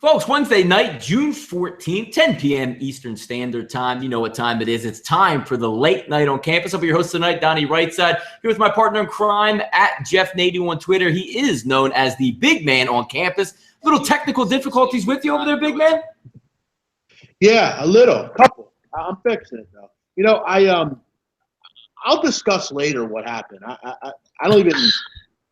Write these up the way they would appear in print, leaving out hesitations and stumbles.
Folks, Wednesday night, June 14th, 10 p.m. Eastern Standard Time. You know what time it is. It's time for the late night on campus. I'll be your host tonight, Donnie Rightside, here with my partner in crime at Jeff Nadu on Twitter. He is known as the big man on campus. Little technical difficulties with you over there, big man? Yeah, a little, couple. I'm fixing it though. You know, I'll discuss later what happened. I don't even.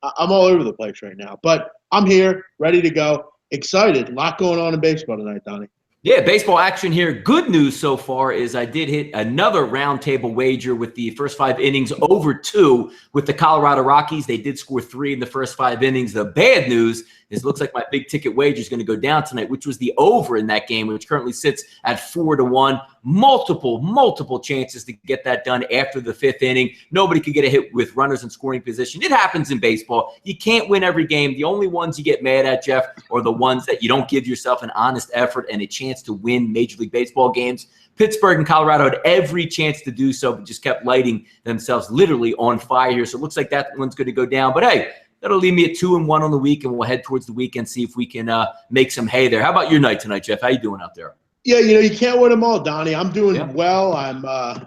I'm all over the place right now, but I'm here, ready to go. Excited. A lot going on in baseball tonight, Donnie. Yeah, baseball action here. Good news so far is I did hit another roundtable wager with the first 5 innings over 2 with the Colorado Rockies. They did score 3 in the first 5 innings. The bad news is it looks like my big ticket wager is going to go down tonight, which was the over in that game, which currently sits at 4-1. Multiple chances to get that done after the 5th inning. Nobody could get a hit with runners in scoring position. It happens in baseball. You can't win every game. The only ones you get mad at, Jeff, are the ones that you don't give yourself an honest effort and a chance to win Major League Baseball games. Pittsburgh and Colorado had every chance to do so, but just kept lighting themselves literally on fire here. So it looks like that one's going to go down. But hey, that'll leave me at 2-1 on the week, and we'll head towards the weekend, see if we can make some hay there. How about your night tonight, Jeff? How you doing out there? Yeah, you know, you can't win them all, Donnie. I'm doing well. I'm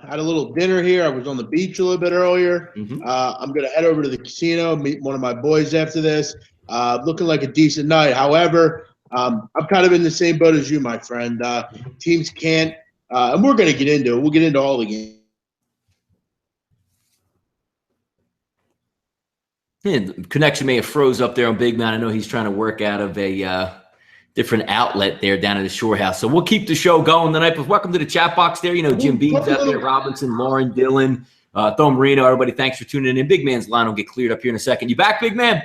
had a little dinner here. I was on the beach a little bit earlier. I'm going to head over to the casino, meet one of my boys after this. Looking like a decent night. However, I'm kind of in the same boat as you, my friend. Teams can't, and we're going to get into it. We'll get into all the games. Yeah, connection may have froze up there on Big Man. I know he's trying to work out of a different outlet there down at the Shore House. So we'll keep the show going tonight. But welcome to the chat box there. You know, Jim Beams out there, Robinson, Lauren, Dylan, Thom Marino. Everybody, thanks for tuning in. Big Man's line will get cleared up here in a second. You back, Big Man?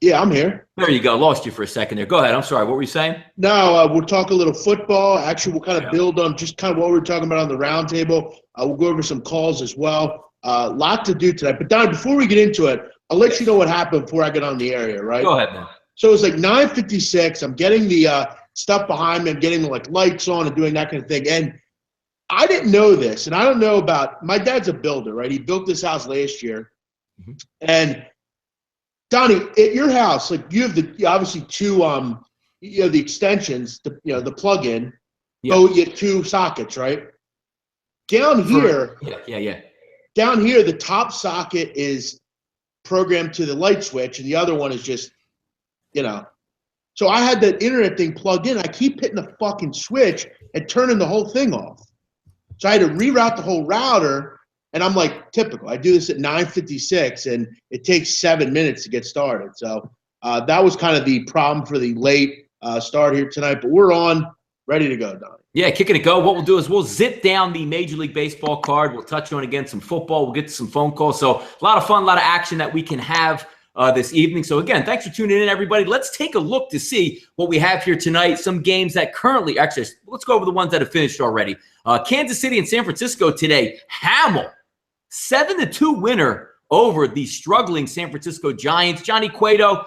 Yeah, I'm here. There you go. Lost you for a second there. Go ahead. I'm sorry. What were you saying? No, we'll talk a little football. Actually, we'll kind of build on just kind of what we were talking about on the roundtable. We'll go over some calls as well. Lot to do tonight. But, Don, before we get into it, I'll let you know what happened before I get on the area, right? Go ahead, man. So it was like 9:56. I'm getting the stuff behind me. I'm getting the lights on and doing that kind of thing. And I didn't know this, and I don't know about – my dad's a builder, right? He built this house last year. And – Donnie, at your house, like you have obviously 2 the extensions, the plug-in. Yeah. So you have 2 sockets, right? Down here, down here, the top socket is programmed to the light switch, and the other one is just, So I had that internet thing plugged in. I keep hitting the fucking switch and turning the whole thing off. So I had to reroute the whole router. And I'm like, typical. I do this at 9:56, and it takes 7 minutes to get started. So that was kind of the problem for the late start here tonight. But we're on, ready to go, Donnie. Yeah, kicking it go. What we'll do is we'll zip down the Major League Baseball card. We'll touch on, again, some football. We'll get to some phone calls. So a lot of fun, a lot of action that we can have this evening. So, again, thanks for tuning in, everybody. Let's take a look to see what we have here tonight. Some games that currently – actually, let's go over the ones that have finished already. Kansas City and San Francisco today. Hamel. 7-2 winner over the struggling San Francisco Giants. Johnny Cueto,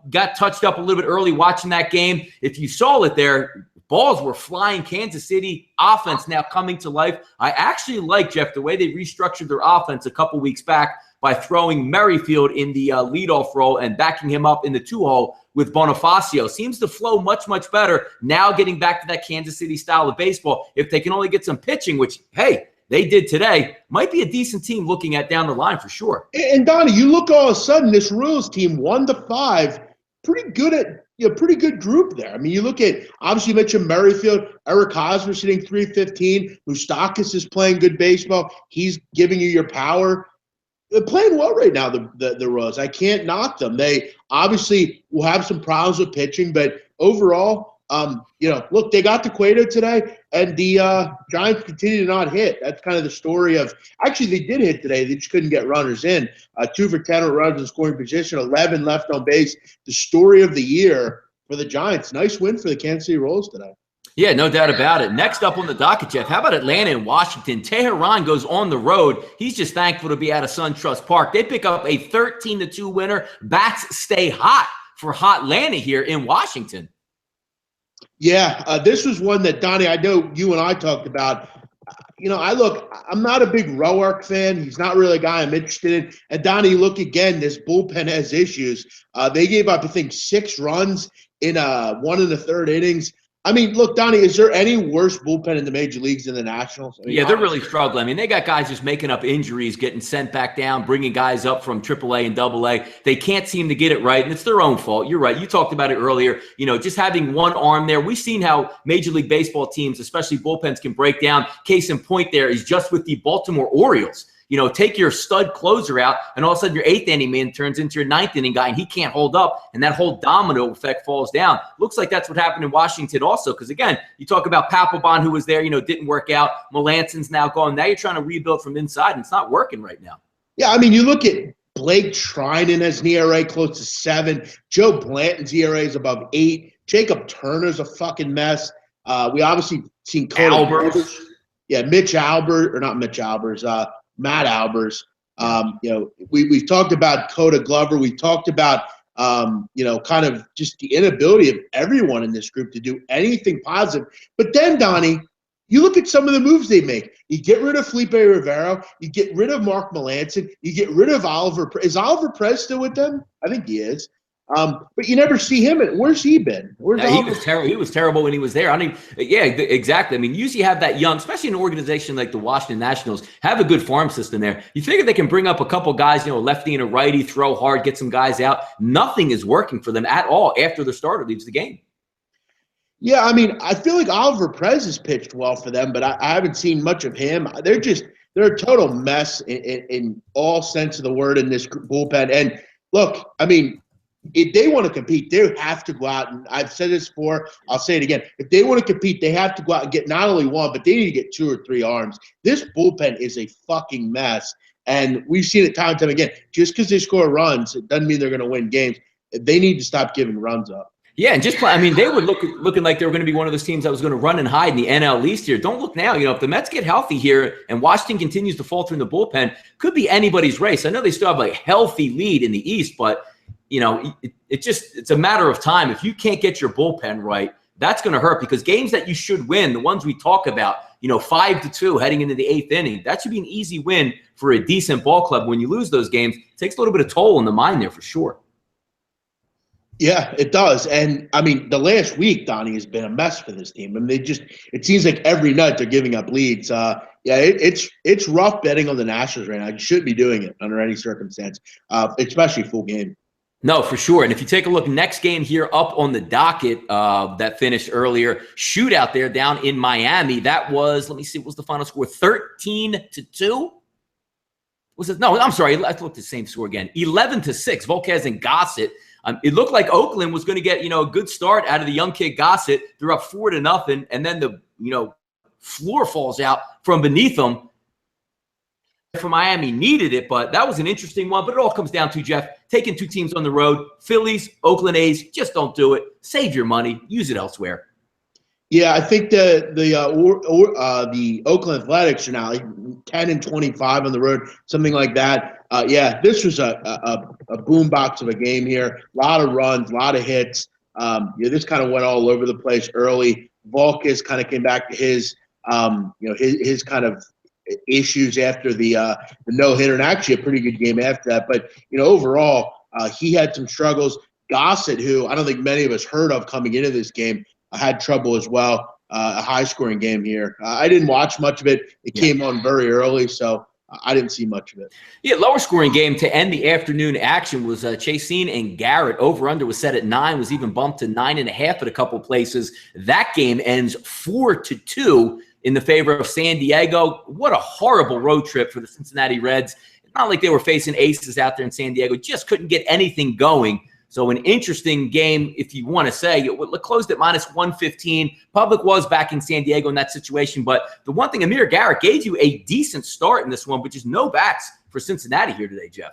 got touched up a little bit early watching that game. If you saw it there, balls were flying. Kansas City offense now coming to life. I actually like, Jeff, the way they restructured their offense a couple weeks back by throwing Merrifield in the leadoff role and backing him up in the 2-hole with Bonifacio. Seems to flow much better now, getting back to that Kansas City style of baseball. If they can only get some pitching, which, hey, they did today, might be a decent team looking at down the line for sure. And Donnie, you look all of a sudden, this Royals team 1-5, pretty good group there. I mean, you look at, obviously you mentioned Merrifield, Eric Hosmer sitting 315, Moustakas is playing good baseball. He's giving you your power. They're playing well right now, the Royals. I can't knock them. They obviously will have some problems with pitching, but overall, look, they got to Cueto today, and the Giants continue to not hit. That's kind of the story of – actually, they did hit today. They just couldn't get runners in. 2 for 10 runners in scoring position, 11 left on base. The story of the year for the Giants. Nice win for the Kansas City Royals today. Yeah, no doubt about it. Next up on the docket, Jeff, how about Atlanta and Washington? Tehran goes on the road. He's just thankful to be out of SunTrust Park. They pick up a 13-2 winner. Bats stay hot for Hot Atlanta here in Washington. Yeah, this was one that, Donnie, I know you and I talked about. I'm not a big Roark fan. He's not really a guy I'm interested in. And, Donnie, look again, this bullpen has issues. They gave up, I think, 6 runs in 1 1/3 innings. I mean, look, Donnie, is there any worse bullpen in the major leagues than the Nationals? I mean, Yeah, they're really struggling. I mean, they got guys just making up injuries, getting sent back down, bringing guys up from AAA and AA. They can't seem to get it right, and it's their own fault. You're right. You talked about it earlier. Just having one arm there. We've seen how Major League Baseball teams, especially bullpens, can break down. Case in point there is just with the Baltimore Orioles. Take your stud closer out, and all of a sudden your 8th inning man turns into your 9th inning guy, and he can't hold up, and that whole domino effect falls down. Looks like that's what happened in Washington also, because, again, you talk about Papelbon, who was there, didn't work out. Melanson's now gone. Now you're trying to rebuild from inside, and it's not working right now. Yeah, I mean, you look at Blake Trinan has an ERA close to 7. Joe Blanton's ERA is above 8. Jacob Turner's a fucking mess. We obviously seen Albers. Yeah, Mitch Albers, or not Mitch Albers, Matt Albers. We've talked about Coda Glover. We talked about, kind of just the inability of everyone in this group to do anything positive. But then, Donnie, you look at some of the moves they make. You get rid of Felipe Rivero. You get rid of Mark Melancon. You get rid of Oliver. Is Oliver Perez still with them? I think he is. But you never see him. Where's he been? He was terrible. He was terrible when he was there. Yeah, exactly. I mean, usually have that young, especially an organization like the Washington Nationals, have a good farm system there. You figure they can bring up a couple guys, a lefty and a righty, throw hard, get some guys out. Nothing is working for them at all after the starter leaves the game. Yeah, I mean, I feel like Oliver Perez has pitched well for them, but I haven't seen much of him. They're a total mess in all sense of the word in this bullpen. And look, I mean, if they want to compete, they have to go out, and I've said this before, I'll say it again. If they want to compete, they have to go out and get not only one, but they need to get 2 or 3 arms. This bullpen is a fucking mess, and we've seen it time and time again. Just because they score runs, it doesn't mean they're going to win games. They need to stop giving runs up. Yeah, and they were looking like they were going to be one of those teams that was going to run and hide in the NL East here. Don't look now. If the Mets get healthy here and Washington continues to falter in the bullpen, could be anybody's race. I know they still have a healthy lead in the East, but it's a matter of time. If you can't get your bullpen right, that's going to hurt, because games that you should win, the ones we talk about, 5-2 heading into the 8th inning, that should be an easy win for a decent ball club. When you lose those games, it takes a little bit of toll on the mind there for sure. Yeah, it does. And I mean, the last week, Donnie, has been a mess for this team. I mean, it seems like every night they're giving up leads. It's rough betting on the Nationals right now. You shouldn't be doing it under any circumstance, especially full game. No, for sure. And if you take a look, next game here up on the docket that finished earlier, shootout there down in Miami. That was, let me see, what was the final score? 13-2? Was it? No, I'm sorry. Let's look at the same score again. 11-6. Volquez and Gossett. It looked like Oakland was going to get, a good start out of the young kid Gossett. They're up 4-0, and then the, floor falls out from beneath them. For Miami needed it, but that was an interesting one. But it all comes down to, Jeff, taking 2 teams on the road. Phillies, Oakland A's, just don't do it. Save your money. Use it elsewhere. Yeah, I think the Oakland Athletics are now 10-25 on the road, something like that. This was a boombox of a game here. A lot of runs, a lot of hits. This kind of went all over the place early. Volquez kind of came back to his kind of issues after the no-hitter, and actually a pretty good game after that. But, overall, he had some struggles. Gossett, who I don't think many of us heard of coming into this game, had trouble as well. A high-scoring game here. I didn't watch much of it. It came on very early, so I didn't see much of it. Yeah, lower-scoring game to end the afternoon action was Chaseen and Garrett. Over-under was set at 9, was even bumped to 9.5 at a couple places. That game ends 4-2 in the favor of San Diego. What a horrible road trip for the Cincinnati Reds. It's not like they were facing aces out there in San Diego. Just couldn't get anything going. So an interesting game, if you want to say. It closed at -115. Public was back in San Diego in that situation. But the one thing, Amir Garrett gave you a decent start in this one, but just no bats for Cincinnati here today, Jeff.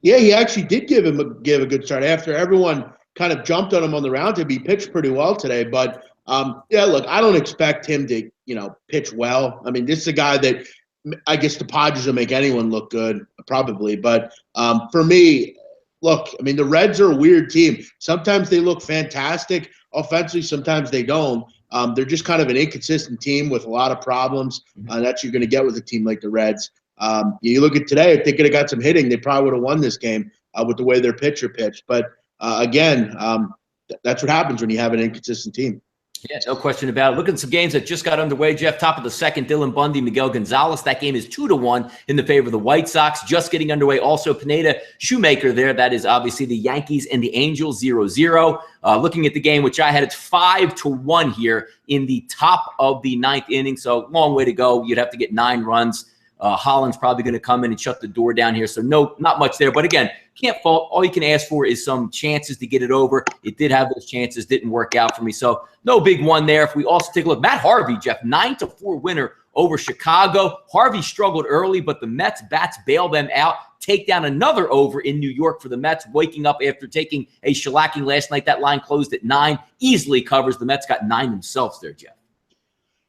Yeah, he actually did give a good start. After everyone kind of jumped on him on the round, he pitched pretty well today. But, look, I don't expect him to, pitch well. I mean, this is a guy that I guess the Padres will make anyone look good, probably. But for me, look, I mean, the Reds are a weird team. Sometimes they look fantastic offensively. Sometimes they don't. They're just kind of an inconsistent team with a lot of problems. That you're going to get with a team like the Reds. You look at today, if they could have got some hitting, they probably would have won this game with the way their pitcher pitched. But, again, that's what happens when you have an inconsistent team. Yeah, no question about it. Look at some games that just got underway, Jeff. Top of the second, Dylan Bundy, Miguel Gonzalez. That game is 2-1 in the favor of the White Sox. Just getting underway. Also, Pineda, Shoemaker there. That is obviously the Yankees and the Angels, 0-0. Looking at the game, which I had, it's 5-1 here in the top of the ninth inning. So long way to go. You'd have to get 9 runs. Holland's probably going to come in and shut the door down here. So no, not much there. But again, can't fault. All you can ask for is some chances to get it over. It did have those chances, didn't work out for me. So no big one there. If we also take a look, Matt Harvey, Jeff, 9-4 winner over Chicago. Harvey struggled early, but the Mets bats bail them out. Take down another over in New York for the Mets, waking up after taking a shellacking last night. That line closed at 9. Easily covers. The Mets got 9 themselves there, Jeff.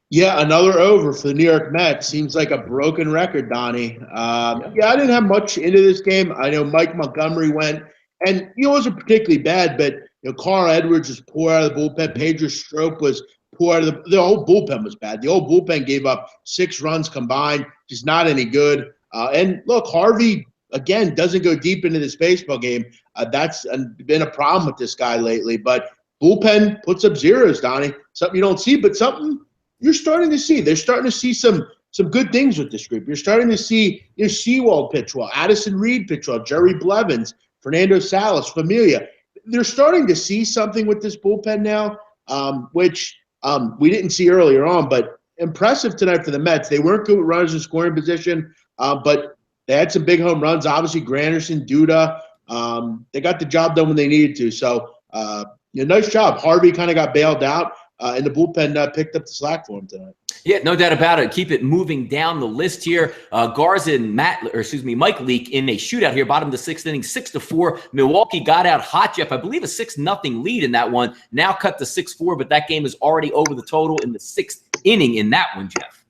Yeah, another over for the New York Mets. Seems like a broken record, Donnie. I didn't have much into this game. I know Mike Montgomery went, and he wasn't particularly bad, but Carl Edwards was poor out of the bullpen. Pedro Strop was poor out of the whole bullpen was bad. The whole bullpen gave up 6 runs combined, just not any good. And look, Harvey, again, doesn't go deep into this baseball game. That's been a problem with this guy lately. But bullpen puts up zeros, Donnie. Something you don't see, but something you're starting to see. They're starting to see some good things with this group. You're starting to see Sewald pitch well, Addison Reed pitch well, Jerry Blevins, Fernando Salas, Familia. They're starting to see something with this bullpen now, which we didn't see earlier on, but impressive tonight for the Mets. They weren't good with runners in scoring position, but they had some big home runs. Obviously, Granderson, Duda, they got the job done when they needed to. So, nice job. Harvey kind of got bailed out. And the bullpen picked up the slack for him tonight. Yeah, no doubt about it. Keep it moving down the list here. Garza and Mike Leake in a shootout here, bottom of the 6th inning, 6-4. Milwaukee got out hot, Jeff. I believe a 6-0 lead in that one. Now cut to 6-4, but that game is already over the total in the 6th inning in that one, Jeff.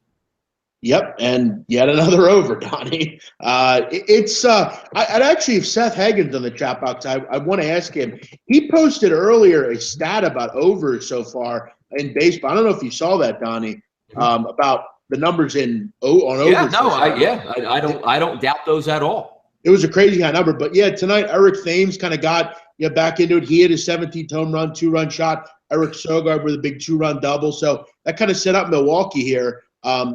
Yep, and yet another over, Donnie. I'd actually, if Seth Hagen's on the chat box, I want to ask him. He posted earlier a stat about overs so far in baseball. I don't know if you saw that, Donnie, about the numbers on overs. Yeah, no, I don't doubt those at all. It was a crazy high number, but yeah, tonight Eric Thames kind of got back into it. He hit his 17th home run, 2-run shot. Eric Sogard with a big 2-run double, so that kind of set up Milwaukee here.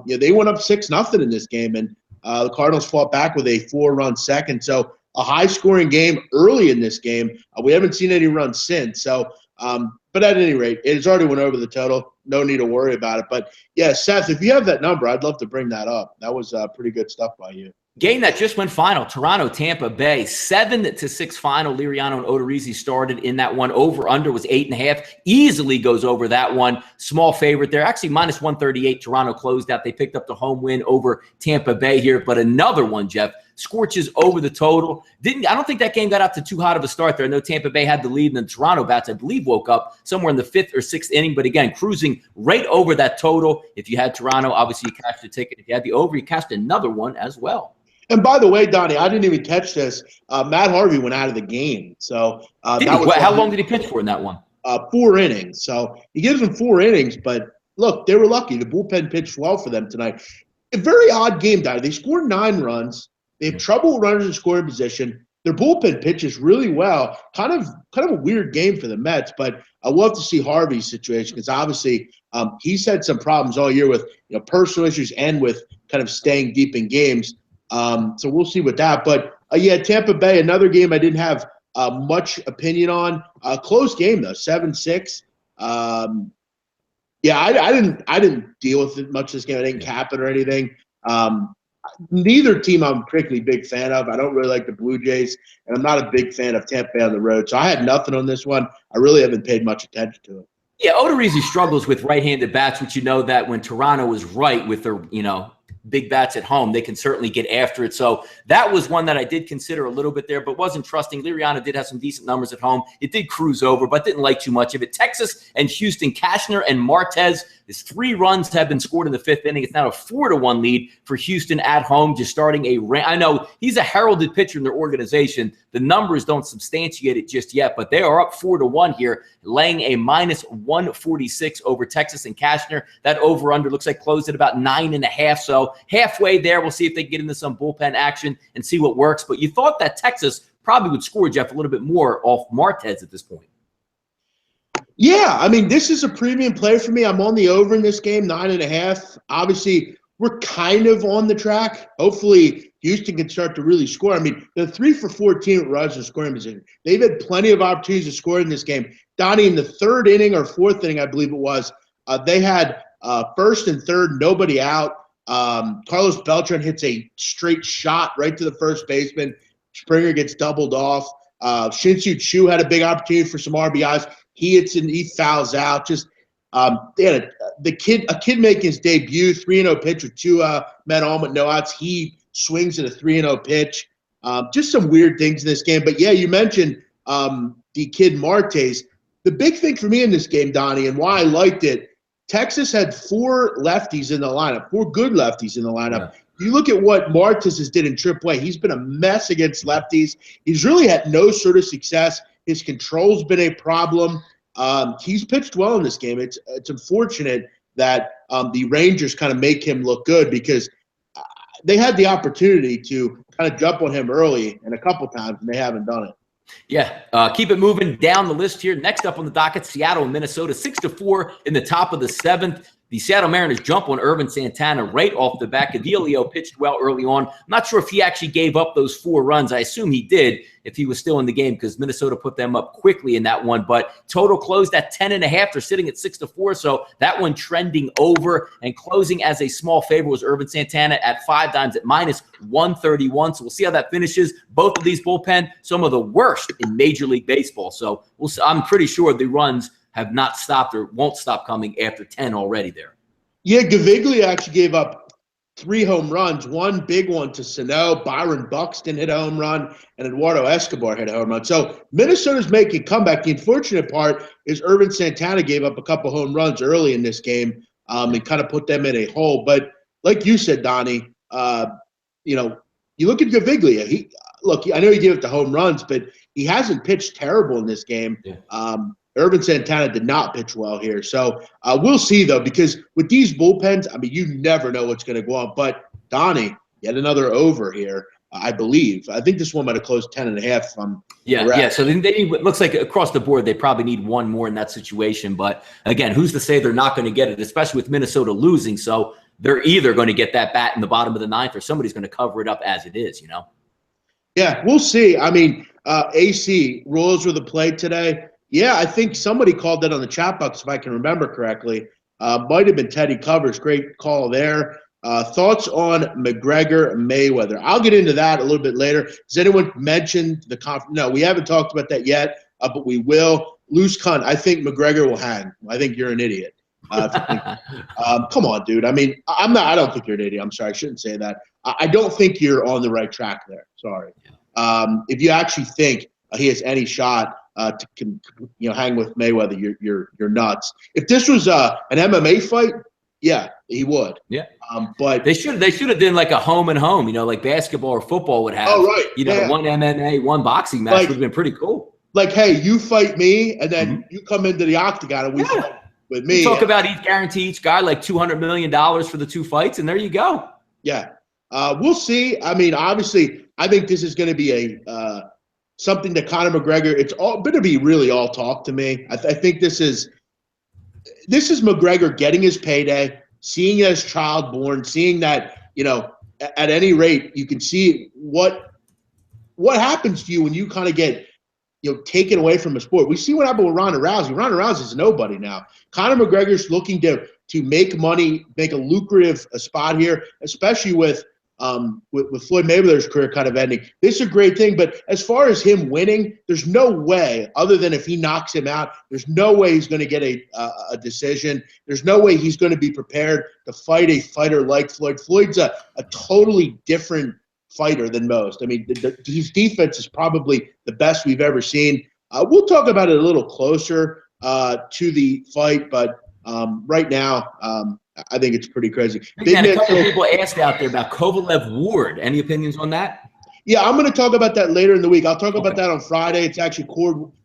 They went up 6-0 in this game, and the Cardinals fought back with a 4-run second. So a high-scoring game early in this game. We haven't seen any runs since. So, but at any rate, it has already went over the total. No need to worry about it. But, yeah, Seth, if you have that number, I'd love to bring that up. That was pretty good stuff by you. Game that just went final, Toronto, Tampa Bay, 7-6 final. Liriano and Odorizzi started in that one. Over-under was 8.5. Easily goes over that one. Small favorite there. Actually, minus 138. Toronto closed out. They picked up the home win over Tampa Bay here. But another one, Jeff, scorches over the total. I don't think that game got out to too hot of a start there. I know Tampa Bay had the lead, and then Toronto bats, I believe, woke up somewhere in the 5th or 6th inning. But again, cruising right over that total. If you had Toronto, obviously you cashed the ticket. If you had the over, you cashed another one as well. And by the way, Donnie, I didn't even catch this. Matt Harvey went out of the game. So how long did he pitch for in that one? 4 innings. So he gives them 4 innings, but look, they were lucky. The bullpen pitched well for them tonight. A very odd game, Donnie. They scored 9 runs. They have trouble with runners in scoring position. Their bullpen pitches really well. Kind of a weird game for the Mets, but we'll have to see Harvey's situation because obviously he's had some problems all year with personal issues and with kind of staying deep in games. So we'll see with that. But, Tampa Bay, another game I didn't have much opinion on. Close game, though, 7-6. I didn't deal with it much this game. I didn't cap it or anything. Neither team I'm a particularly big fan of. I don't really like the Blue Jays, and I'm not a big fan of Tampa Bay on the road. So I had nothing on this one. I really haven't paid much attention to it. Yeah, Odorizzi struggles with right-handed bats, which that when Toronto was right with their, big bats at home, they can certainly get after it. So that was one that I did consider a little bit there, but wasn't trusting. Liriano did have some decent numbers at home. It did cruise over, but didn't like too much of it. Texas and Houston, Cashner and Martez. His 3 runs have been scored in the 5th inning. It's now a 4-1 lead for Houston at home, just starting a run. I know he's a heralded pitcher in their organization. The numbers don't substantiate it just yet, but they are up 4-1 here, laying a minus 146 over Texas and Cashner. That over-under looks like closed at about 9.5. So halfway there. We'll see if they get into some bullpen action and see what works. But you thought that Texas probably would score, Jeff, a little bit more off Martez at this point. Yeah, I mean, this is a premium play for me. I'm on the over in this game, 9.5. Obviously, we're kind of on the track. Hopefully, Houston can start to really score. I mean, they're 3 for 14 with runs in scoring position. They've had plenty of opportunities to score in this game. Donnie, in the third inning or fourth inning, I believe it was, they had first and third, nobody out. Carlos Beltran hits a straight shot right to the first baseman. Springer gets doubled off. Shin-Soo Choo had a big opportunity for some RBIs. He hits and he fouls out. Just they had a kid making his debut, 3-0 pitch with two men on with no outs. He swings at a 3-0 pitch. Just some weird things in this game. But yeah, you mentioned the kid Martes. The big thing for me in this game, Donnie, and why I liked it, Texas had 4 lefties in the lineup, 4 good lefties in the lineup. Yeah. You look at what Martes has did in AAA. He's been a mess against lefties. He's really had no sort of success. His control's been a problem. He's pitched well in this game. It's unfortunate that the Rangers kind of make him look good because they had the opportunity to kind of jump on him early and a couple times, and they haven't done it. Yeah, keep it moving down the list here. Next up on the docket, Seattle and Minnesota, 6-4 in the top of the 7th. The Seattle Mariners jump on Irvin Santana right off the bat. Cadillo pitched well early on. I'm not sure if he actually gave up those 4 runs. I assume he did if he was still in the game because Minnesota put them up quickly in that one. But total closed at 10.5. They're sitting at 6-4. So that one trending over and closing as a small favor was Irvin Santana at 5 times at -131. So we'll see how that finishes. Both of these bullpen, some of the worst in Major League Baseball. So I'm pretty sure the runs have not stopped or won't stop coming after 10 already there. Yeah, Gaviglia actually gave up 3 home runs, one big one to Sano. Byron Buxton hit a home run, and Eduardo Escobar hit a home run. So Minnesota's making a comeback. The unfortunate part is Irvin Santana gave up a couple home runs early in this game and kind of put them in a hole. But like you said, Donnie, you look at Gaviglia. I know he gave up the home runs, but he hasn't pitched terrible in this game. Yeah. Irvin Santana did not pitch well here. So we'll see, though, because with these bullpens, I mean, you never know what's going to go on. But, Donnie, yet another over here, I believe. I think this one might have closed 10.5. Yeah. So then it looks like across the board they probably need one more in that situation. But, again, who's to say they're not going to get it, especially with Minnesota losing. So they're either going to get that bat in the bottom of the 9th or somebody's going to cover it up as it is, Yeah, we'll see. I mean, AC, rules were the play today. Yeah, I think somebody called that on the chat box, if I can remember correctly. Might have been Teddy Covers. Great call there. Thoughts on McGregor Mayweather? I'll get into that a little bit later. Has anyone mentioned the conference? No, we haven't talked about that yet, but we will. Loose cunt. I think McGregor will hang. I think you're an idiot. Come on, dude. I mean, I don't think you're an idiot. I'm sorry. I shouldn't say that. I don't think you're on the right track there. Sorry. If you actually think he has any shot to hang with Mayweather, you're nuts. If this was an MMA fight, yeah, he would. Yeah. But they should have done like a home and home, like basketball or football would have. Oh, right. One MMA, one boxing match would have been pretty cool. Like, hey, you fight me, and then you come into the octagon and we fight with me. You talk about guarantee each guy like $200 million for the 2 fights, and there you go. Yeah. We'll see. I mean, obviously, I think this is going to be something that Conor McGregor, it's all going to be really all talk to me. I think this is McGregor getting his payday, seeing his child born, seeing that, at any rate, you can see what happens to you when you kind of get, taken away from a sport. We see what happened with Ronda Rousey. Ronda Rousey's nobody now. Conor McGregor's looking to make money, make a lucrative spot here, especially with Floyd Mayweather's career kind of ending. This is a great thing, but as far as him winning, there's no way, other than if he knocks him out, there's no way he's going to get a decision. There's no way he's going to be prepared to fight a fighter like Floyd. Floyd's a totally different fighter than most. I mean, his defense is probably the best we've ever seen. We'll talk about it a little closer to the fight, but right now, I think it's pretty crazy. Again, a couple of people asked out there about Kovalev Ward. Any opinions on that? Yeah, I'm going to talk about that later in the week. I'll talk about that on Friday. It's actually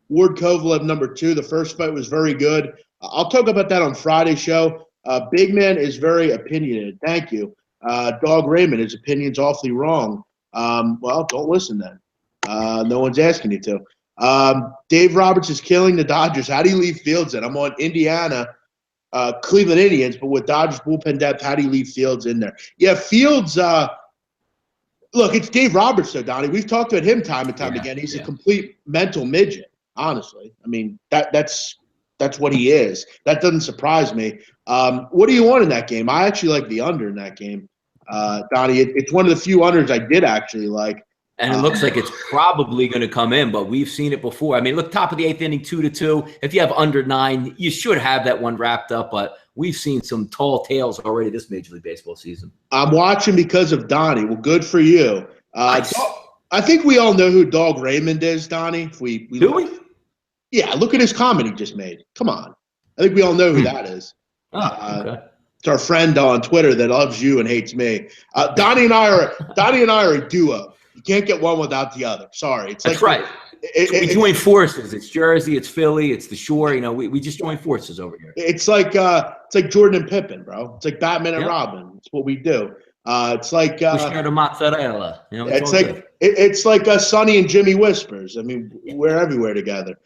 Ward Kovalev number 2. The first fight was very good. I'll talk about that on Friday's show. Big Man is very opinionated. Thank you. Dog Raymond, his opinion's awfully wrong. Well, don't listen then. No one's asking you to. Dave Roberts is killing the Dodgers. How do you leave Fields in? I'm on Indiana, Cleveland Indians, but with Dodgers bullpen depth, how do you leave Fields in there? Yeah, Fields. Look, it's Dave Roberts, though, Donnie. We've talked about him time and time again. He's a complete mental midget. Honestly, I mean that's what he is. That doesn't surprise me. What do you want in that game? I actually like the under in that game, Donnie. It's one of the few unders I did actually like. And it looks like it's probably going to come in, but we've seen it before. I mean, look, top of the 8th inning, 2-2. If you have under 9, you should have that one wrapped up. But we've seen some tall tales already this Major League Baseball season. I'm watching because of Donnie. Well, good for you. Nice. I think we all know who Dog Raymond is, Donnie. If we do we? Yeah, look at his comment he just made. Come on. I think we all know who that is. Okay. It's our friend on Twitter that loves you and hates me. Donnie and I are a duo. You can't get one without the other. Sorry. That's right. We join forces. It's Jersey, it's Philly, it's the Shore. You know, we just join forces over here. It's like Jordan and Pippen, bro. It's like Batman and Robin. It's what we do. It's like we share the mozzarella. You know, it's like Sonny and Jimmy Whispers. I mean, we're everywhere together.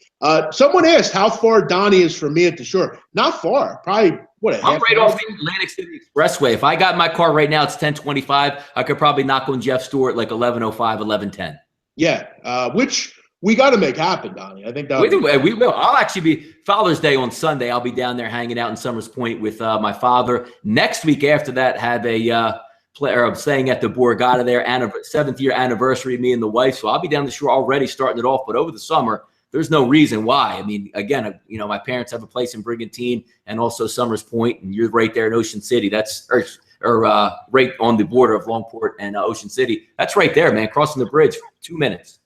Someone asked how far Donnie is from me at the Shore. Not far. Probably I'm right off the Atlantic City Expressway. If I got in my car right now, it's 10:25. I could probably knock on Jeff's door at like 11:05, 11:10. Yeah, which we got to make happen, Donnie. I think that we will. I'll actually be Father's Day on Sunday. I'll be down there hanging out in Summers Point with my father. Next week after that, have a player. I'm staying at the Borgata there, 7th year anniversary, me and the wife. So I'll be down the Shore already, starting it off. But over the summer, there's no reason why. I mean, again, you know, my parents have a place in Brigantine and also Summers Point, and you're right there in Ocean City. That's right on the border of Longport and Ocean City. That's right there, man. Crossing the bridge, 2 minutes.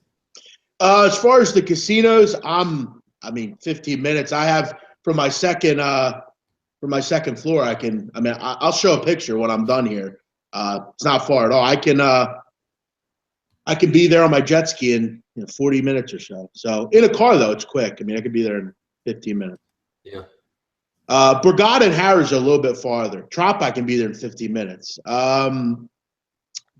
As far as the casinos, 15 minutes. I have from my second floor. I'll show a picture when I'm done here. It's not far at all. I can be there on my jet ski in 40 minutes or so. So in a car though, it's quick. I mean, I could be there in 15 minutes. Yeah. Borgata and Harris are a little bit farther. Trop, I can be there in 15 minutes. Donnie,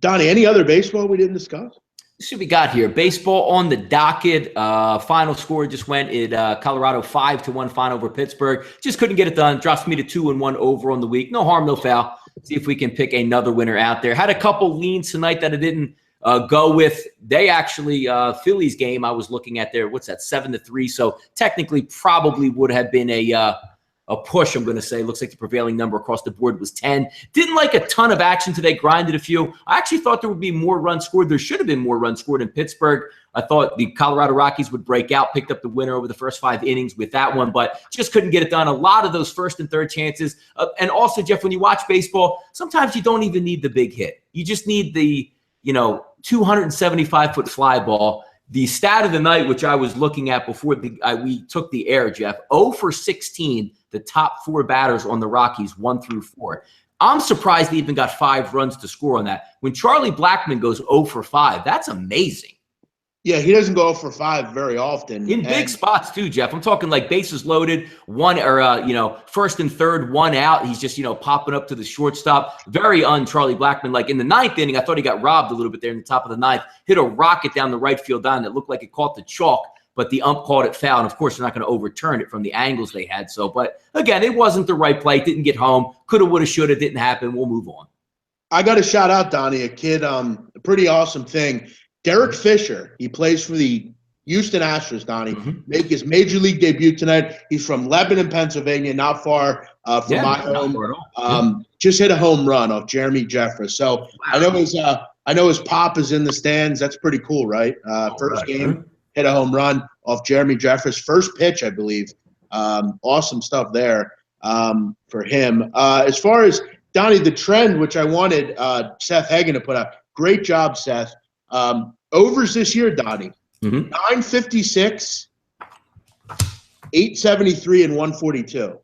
any other baseball we didn't discuss? This is what we got here. Baseball on the docket. Final score just went in Colorado 5-1 final over Pittsburgh. Just couldn't get it done. Drops me to 2-1 over on the week. No harm, no foul. See if we can pick another winner out there. Had a couple leans tonight that I didn't go with. They actually Phillies game I was looking at there. What's that? 7-3. So technically probably would have been a push, I'm going to say. Looks like the prevailing number across the board was 10. Didn't like a ton of action today, grinded a few. I actually thought there would be more runs scored. There should have been more runs scored in Pittsburgh. I thought the Colorado Rockies would break out, picked up the winner over the first 5 innings with that one, but just couldn't get it done. A lot of those first and third chances. And also, Jeff, when you watch baseball, sometimes you don't even need the big hit. You just need the, 275-foot fly ball. The stat of the night, which I was looking at before we took the air, Jeff, 0 for 16, the top 4 batters on the Rockies, 1 through 4. I'm surprised they even got 5 runs to score on that. When Charlie Blackmon goes 0 for 5, that's amazing. Yeah, he doesn't go 0 for 5 very often. In big spots too, Jeff. I'm talking like bases loaded, one or first and third, 1 out. He's just popping up to the shortstop. Very Charlie Blackmon. Like in the 9th inning, I thought he got robbed a little bit there in the top of the 9th. Hit a rocket down the right field line that looked like it caught the chalk, but the ump called it foul. And of course, they're not going to overturn it from the angles they had. So, but again, it wasn't the right play. Didn't get home. Coulda, woulda, shoulda. Didn't happen. We'll move on. I got to shout out Donnie, a kid. A pretty awesome thing. Derek Fisher. He plays for the Houston Astros, Donnie. Make his major league debut tonight. He's from Lebanon, Pennsylvania, not far from my home. Just hit a home run off Jeremy Jeffress. So wow. I know his pop is in the stands. That's pretty cool, right? First game, hit a home run off Jeremy Jeffress. First pitch, I believe. Awesome stuff there for him. As far as Donnie, the trend, which I wanted Seth Hagen to put out. Great job, Seth. Overs this year, Donnie. 956, 873, and 142.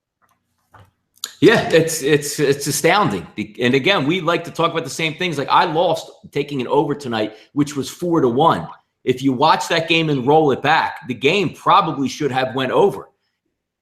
Yeah, it's astounding. And again, we like to talk about the same things. Like I lost taking an over tonight, which was 4-1. If you watch that game and roll it back, the game probably should have went over.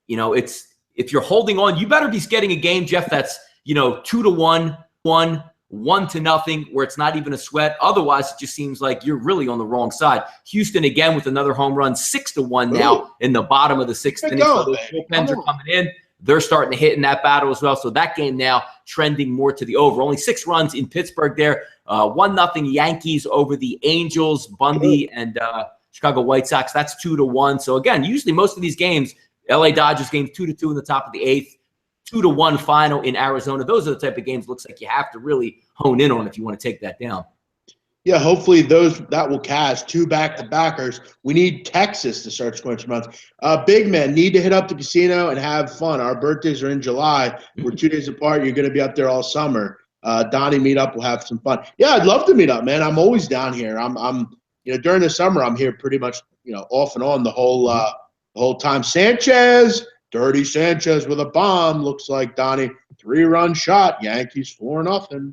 If you're holding on, you better be getting a game, Jeff, that's 2-1, 1 1-0, where it's not even a sweat. Otherwise, it just seems like you're really on the wrong side. Houston again with another home run, 6-1 now in the bottom of the sixth inning. So those bullpens are coming in. They're starting to hit in that battle as well. So that game now trending more to the over. Only 6 runs in Pittsburgh there. 1-0 Yankees over the Angels, Bundy and Chicago White Sox. That's 2-1. So again, usually most of these games, LA Dodgers games 2-2 in the top of the 8th. 2-1 final in Arizona. Those are the type of games looks like you have to really hone in on if you want to take that down. Yeah, hopefully that will cash 2 back-to-backers. We need Texas to start scoring some runs. Big man, need to hit up the casino and have fun. Our birthdays are in July. We're 2 days apart. You're going to be up there all summer. Donnie, meet up. We'll have some fun. Yeah, I'd love to meet up, man. I'm always down here. I'm during the summer, I'm here pretty much, off and on the whole time. Sanchez. Dirty Sanchez with a bomb. Looks like Donnie 3-run shot. Yankees 4-0.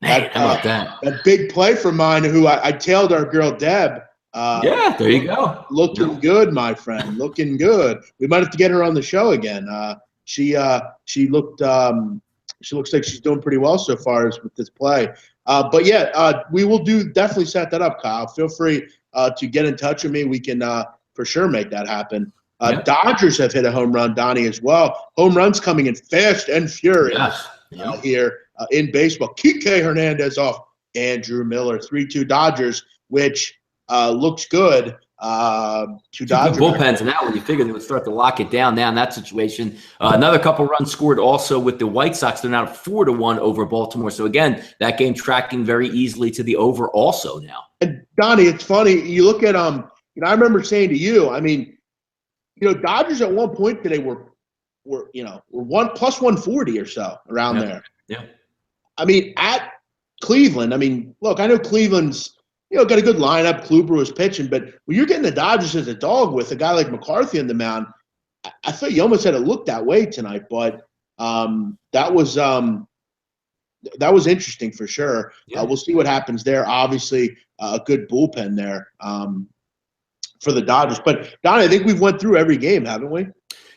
Hey, how about that? That big play for mine, who I tailed our girl Deb. Yeah, there you go. Looking good, my friend. Looking good. We might have to get her on the show again. She looks like she's doing pretty well so far with this play. But yeah, we will definitely set that up, Kyle. Feel free to get in touch with me. We can for sure make that happen. Dodgers have hit a home run, Donnie, as well. Home runs coming in fast and furious here in baseball. Kike Hernandez off Andrew Miller, 3-2 Dodgers, which looks good. Two Dodgers bullpens now when you figure they would start to lock it down now in that situation. Another couple runs scored also with the White Sox. They're now 4-1 over Baltimore. So again, that game tracking very easily to the over also now. And Donnie, it's funny. You look at I remember saying to you, Dodgers at one point today were plus 140 or so around there. Yeah. At Cleveland, look, I know Cleveland's got a good lineup. Kluber was pitching, but when you're getting the Dodgers as a dog with a guy like McCarthy on the mound, I thought you almost had it look that way tonight. But that was interesting for sure. Yeah. We'll see what happens there. Obviously, a good bullpen there. For the Dodgers. But, Don, I think we've went through every game, haven't we?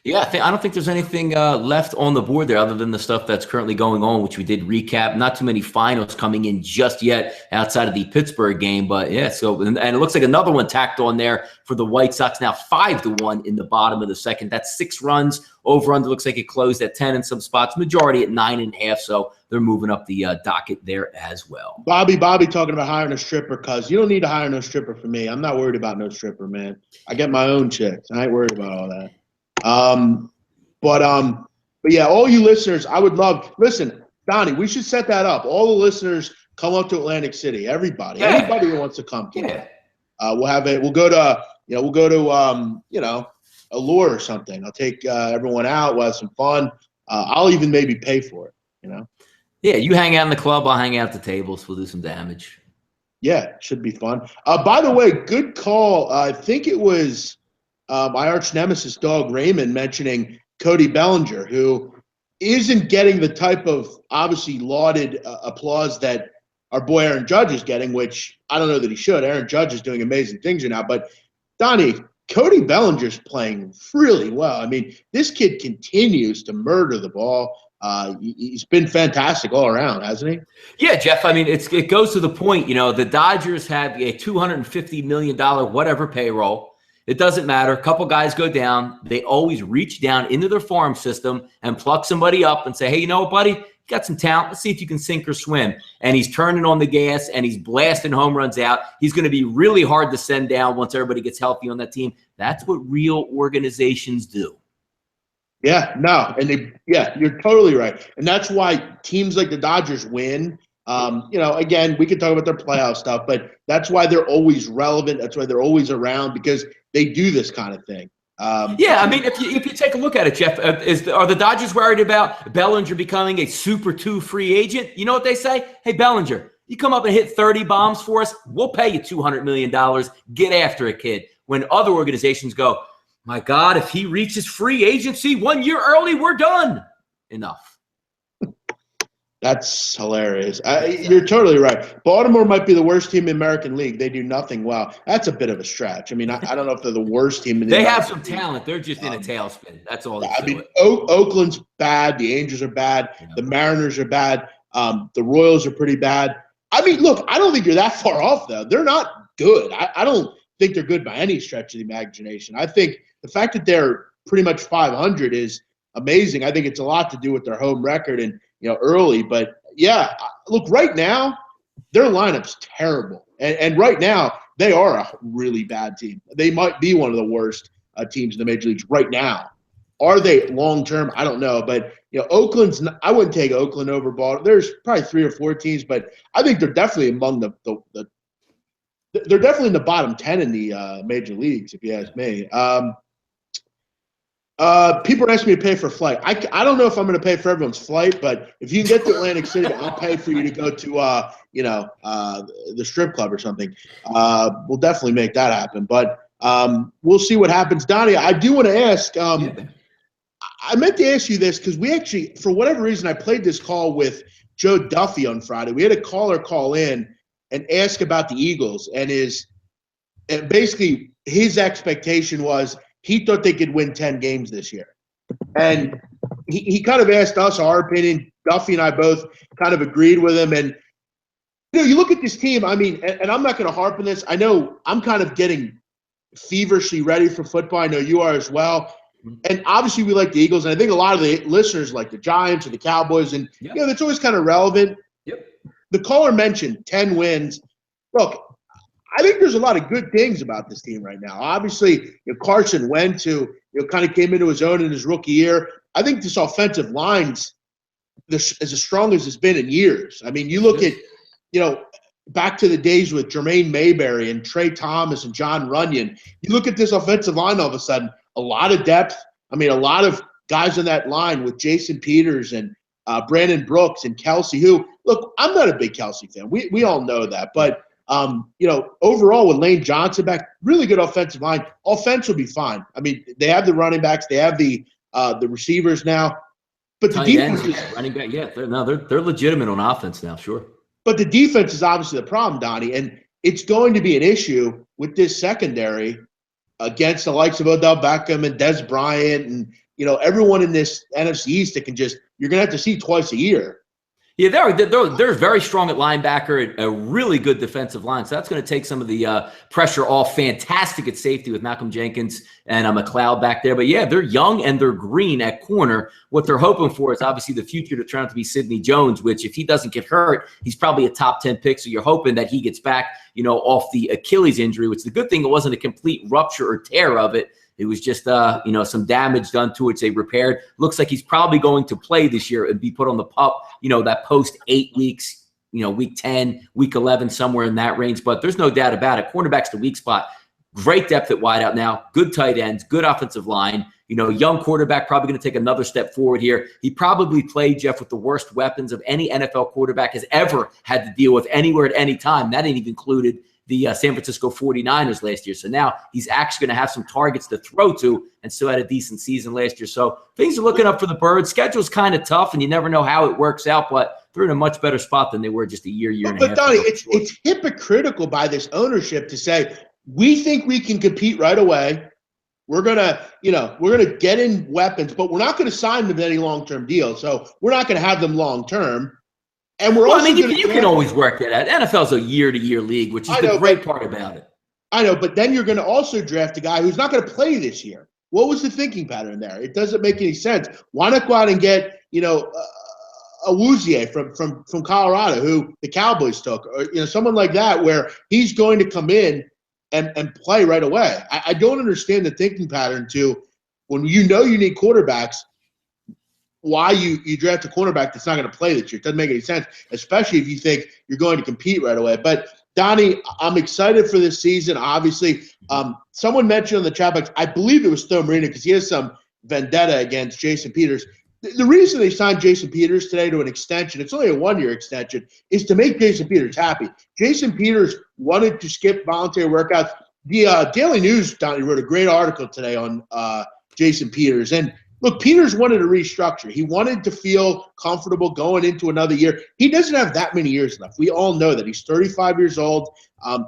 Yeah, I don't think there's anything left on the board there other than the stuff that's currently going on, which we did recap. Not too many finals coming in just yet outside of the Pittsburgh game. But, yeah, and it looks like another one tacked on there for the White Sox, now 5-1 in the bottom of the second. That's 6 runs. Over-under looks like it closed at 10 in some spots, majority at 9.5. So they're moving up the docket there as well. Bobby talking about hiring a stripper, cuz you don't need to hire no stripper for me. I'm not worried about no stripper, man. I get my own chicks. I ain't worried about all that. But yeah, all you listeners, I would love. Listen, Donnie, we should set that up. All the listeners come up to Atlantic City. Everybody who wants to come. We'll have it. We'll go to Allure or something. I'll take everyone out. We'll have some fun. I'll even maybe pay for it. Yeah, you hang out in the club. I'll hang out at the tables. We'll do some damage. Yeah, should be fun. By the way, good call. I think it was my arch nemesis, Dog Raymond, mentioning Cody Bellinger, who isn't getting the type of obviously lauded applause that our boy Aaron Judge is getting, which I don't know that he should. Aaron Judge is doing amazing things right now. But, Donnie, Cody Bellinger's playing really well. This kid continues to murder the ball. He's been fantastic all around, hasn't he? Yeah, Jeff. It goes to the point, the Dodgers have a $250 million whatever payroll. It doesn't matter. A couple guys go down. They always reach down into their farm system and pluck somebody up and say, hey, you know what, buddy? You got some talent. Let's see if you can sink or swim. And he's turning on the gas and he's blasting home runs out. He's going to be really hard to send down once everybody gets healthy on that team. That's what real organizations do. Yeah, no. And you're totally right. And that's why teams like the Dodgers win. Again, we can talk about their playoff stuff, but that's why they're always relevant. That's why they're always around, because they do this kind of thing. If you take a look at it, Jeff, are the Dodgers worried about Bellinger becoming a Super 2 free agent? You know what they say? Hey, Bellinger, you come up and hit 30 bombs for us, we'll pay you $200 million. Get after it, kid. When other organizations go, my God, if he reaches free agency 1 year early, we're done. Enough. That's hilarious. You're totally right. Baltimore might be the worst team in the American League. They do nothing well. That's a bit of a stretch. I don't know if they're the worst team in the They American have some talent. They're just in a tailspin. That's all. Oakland's bad. The Angels are bad. The Mariners are bad. The Royals are pretty bad. I mean, look, I don't think you're that far off, though. They're not good. I don't think they're good by any stretch of the imagination. I think the fact that they're pretty much 500 is amazing. I think it's a lot to do with their home record and, early. But, yeah, look, right now, their lineup's terrible. And right now, they are a really bad team. They might be one of the worst teams in the major leagues right now. Are they long-term? I don't know. But, Oakland's – I wouldn't take Oakland over Baltimore. There's probably 3 or 4 teams, but I think they're definitely among they're definitely in the bottom 10 in the major leagues, if you ask me. People are asking me to pay for a flight. I don't know if I'm going to pay for everyone's flight, but if you can get to Atlantic City, I'll pay for you to go to, the strip club or something. We'll definitely make that happen. But we'll see what happens. Donnie, I do want to ask I meant to ask you this because we actually, for whatever reason, I played this call with Joe Duffy on Friday. We had a caller call in and ask about the Eagles, and basically his expectation was he thought they could win 10 games this year. And he kind of asked us our opinion. Duffy and I both kind of agreed with him. And, you look at this team, I mean, and I'm not going to harp on this. I know I'm kind of getting feverishly ready for football. I know you are as well. And obviously we like the Eagles, and I think a lot of the listeners like the Giants or the Cowboys, and that's always kind of relevant. Yep. The caller mentioned 10 wins. Look, I think there's a lot of good things about this team right now. Obviously, Carson Wentz, who kind of came into his own in his rookie year. I think this offensive line's as strong as it's been in years. I mean, you look at, back to the days with Jermaine Mayberry and Trey Thomas and John Runyon. You look at this offensive line all of a sudden. A lot of depth. I mean, a lot of guys on that line with Jason Peters and Brandon Brooks and Kelsey, who, look, I'm not a big Kelsey fan. We all know that. But, overall with Lane Johnson back, really good offensive line. Offense will be fine. I mean, they have the running backs. They have the receivers now. But the defense is – running back, they're legitimate on offense now, sure. But the defense is obviously the problem, Donnie, and it's going to be an issue with this secondary against the likes of Odell Beckham and Des Bryant and, everyone in this NFC East that you're going to have to see twice a year. Yeah, they're very strong at linebacker, a really good defensive line. So that's going to take some of the pressure off. Fantastic at safety with Malcolm Jenkins and McLeod back there. But, yeah, they're young and they're green at corner. What they're hoping for is obviously the future to turn out to be Sidney Jones, which if he doesn't get hurt, he's probably a top 10 pick. So you're hoping that he gets back, off the Achilles injury, which the good thing, it wasn't a complete rupture or tear of it. It was just, some damage done to it. They repaired. Looks like he's probably going to play this year and be put on the PUP, that post 8 weeks, week 10, week 11, somewhere in that range. But there's no doubt about it. Cornerback's the weak spot. Great depth at wideout now. Good tight ends. Good offensive line. Young quarterback, probably going to take another step forward here. He probably played, Jeff, with the worst weapons of any NFL quarterback has ever had to deal with anywhere at any time. That ain't even included the San Francisco 49ers last year. So now he's actually going to have some targets to throw to and still had a decent season last year. So things are looking up for the Birds. Schedule's kind of tough, and you never know how it works out, but they're in a much better spot than they were just a year and a half ago. But, Donnie, it's hypocritical by this ownership to say, we think we can compete right away. We're going to get in weapons, but we're not going to sign them to any long-term deal. So we're not going to have them long-term. And you can always work that out. NFL's a year-to-year league, which is the great part about it. I know, but then you're going to also draft a guy who's not going to play this year. What was the thinking pattern there? It doesn't make any sense. Why not go out and get, a Awuzie from Colorado, who the Cowboys took, or someone like that, where he's going to come in and play right away. I don't understand the thinking pattern to when you need quarterbacks. Why you draft a cornerback that's not going to play this year. It doesn't make any sense, especially if you think you're going to compete right away. But, Donnie, I'm excited for this season, obviously. Someone mentioned on the chat box, I believe it was Stowe Marino, because he has some vendetta against Jason Peters. The reason they signed Jason Peters today to an extension, it's only a 1-year extension, is to make Jason Peters happy. Jason Peters wanted to skip voluntary workouts. The Daily News, Donnie, wrote a great article today on Jason Peters. And look, Peters wanted to restructure. He wanted to feel comfortable going into another year. He doesn't have that many years left. We all know that. He's 35 years old.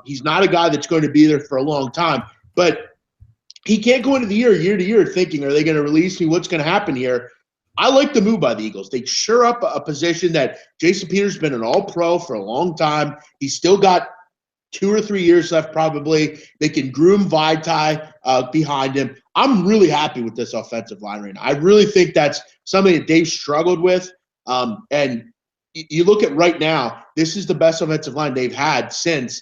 He's not a guy that's going to be there for a long time. But he can't go into the year to year, thinking, are they going to release me? What's going to happen here? I like the move by the Eagles. They sure up a position that Jason Peters has been an all-pro for a long time. He's still got 2 or 3 years left probably. They can groom Vitae behind him. I'm really happy with this offensive line right now. I really think that's something that they've struggled with. And you look at right now, this is the best offensive line they've had since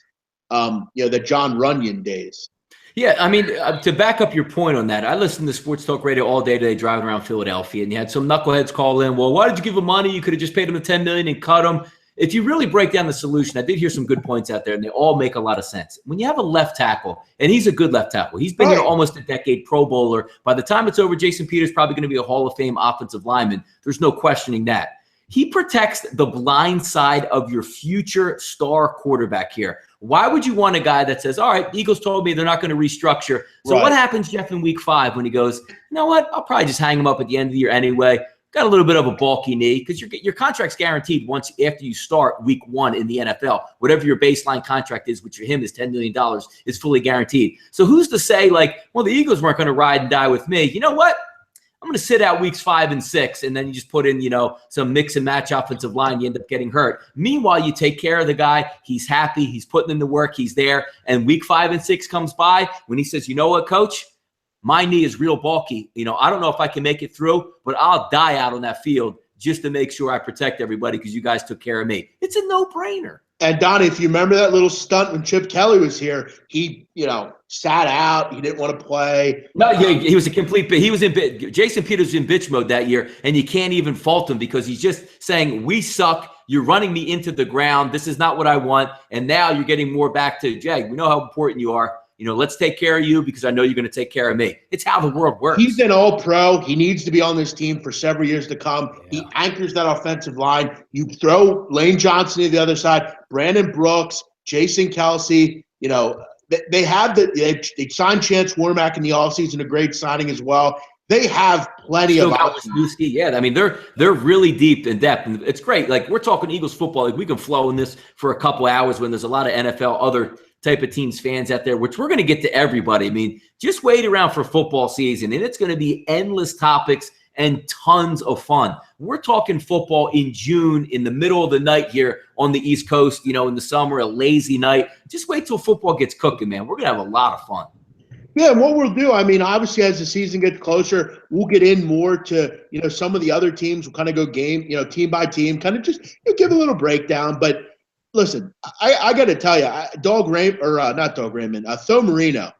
the John Runyon days. Yeah, I mean, to back up your point on that, I listened to sports talk radio all day today driving around Philadelphia, and you had some knuckleheads call in, well, why did you give him money? You could have just paid him the $10 million and cut him. If you really break down the solution, I did hear some good points out there, and they all make a lot of sense. When you have a left tackle, and he's a good left tackle, he's been here almost a decade, Pro Bowler. By the time it's over, Jason Peters is probably going to be a Hall of Fame offensive lineman. There's no questioning that. He protects the blind side of your future star quarterback here. Why would you want a guy that says, all right, the Eagles told me they're not going to restructure. So what happens, Jeff, in week 5 when he goes, you know what, I'll probably just hang him up at the end of the year anyway. Got a little bit of a bulky knee because your contract's guaranteed once after you start week 1 in the NFL. Whatever your baseline contract is, which for him is $10 million, is fully guaranteed. So who's to say, like, well, the Eagles weren't going to ride and die with me. You know what? I'm going to sit out weeks 5 and 6, and then you just put in, some mix and match offensive line. You end up getting hurt. Meanwhile, you take care of the guy. He's happy. He's putting in the work. He's there. And week 5 and 6 comes by when he says, you know what, coach? My knee is real bulky. I don't know if I can make it through, but I'll die out on that field just to make sure I protect everybody because you guys took care of me. It's a no-brainer. And Donnie, if you remember that little stunt when Chip Kelly was here, he, sat out. He didn't want to play. No, he was a complete. He was in. Jason Peters was in bitch mode that year, and you can't even fault him because he's just saying, "We suck. You're running me into the ground. This is not what I want." And now you're getting more back to Jay. We know how important you are. Let's take care of you because I know you're going to take care of me. It's how the world works. He's an all-pro. He needs to be on this team for several years to come. Yeah. He anchors that offensive line. You throw Lane Johnson to the other side, Brandon Brooks, Jason Kelsey. They have they signed Chance Warmack in the offseason, a great signing as well. They have plenty of options. Yeah, I mean, they're really deep in depth. And it's great. Like, we're talking Eagles football. Like, we can flow in this for a couple hours when there's a lot of NFL, other type of teams, fans out there, which we're going to get to everybody. I mean, just wait around for football season, and it's going to be endless topics and tons of fun. We're talking football in June, in the middle of the night here on the East Coast, in the summer, a lazy night. Just wait till football gets cooking, man. We're going to have a lot of fun. Yeah, and what we'll do, I mean, obviously as the season gets closer, we'll get in more to, some of the other teams. We'll kind of go game, team by team, kind of just give a little breakdown. But listen, I got to tell you, Tho Marino,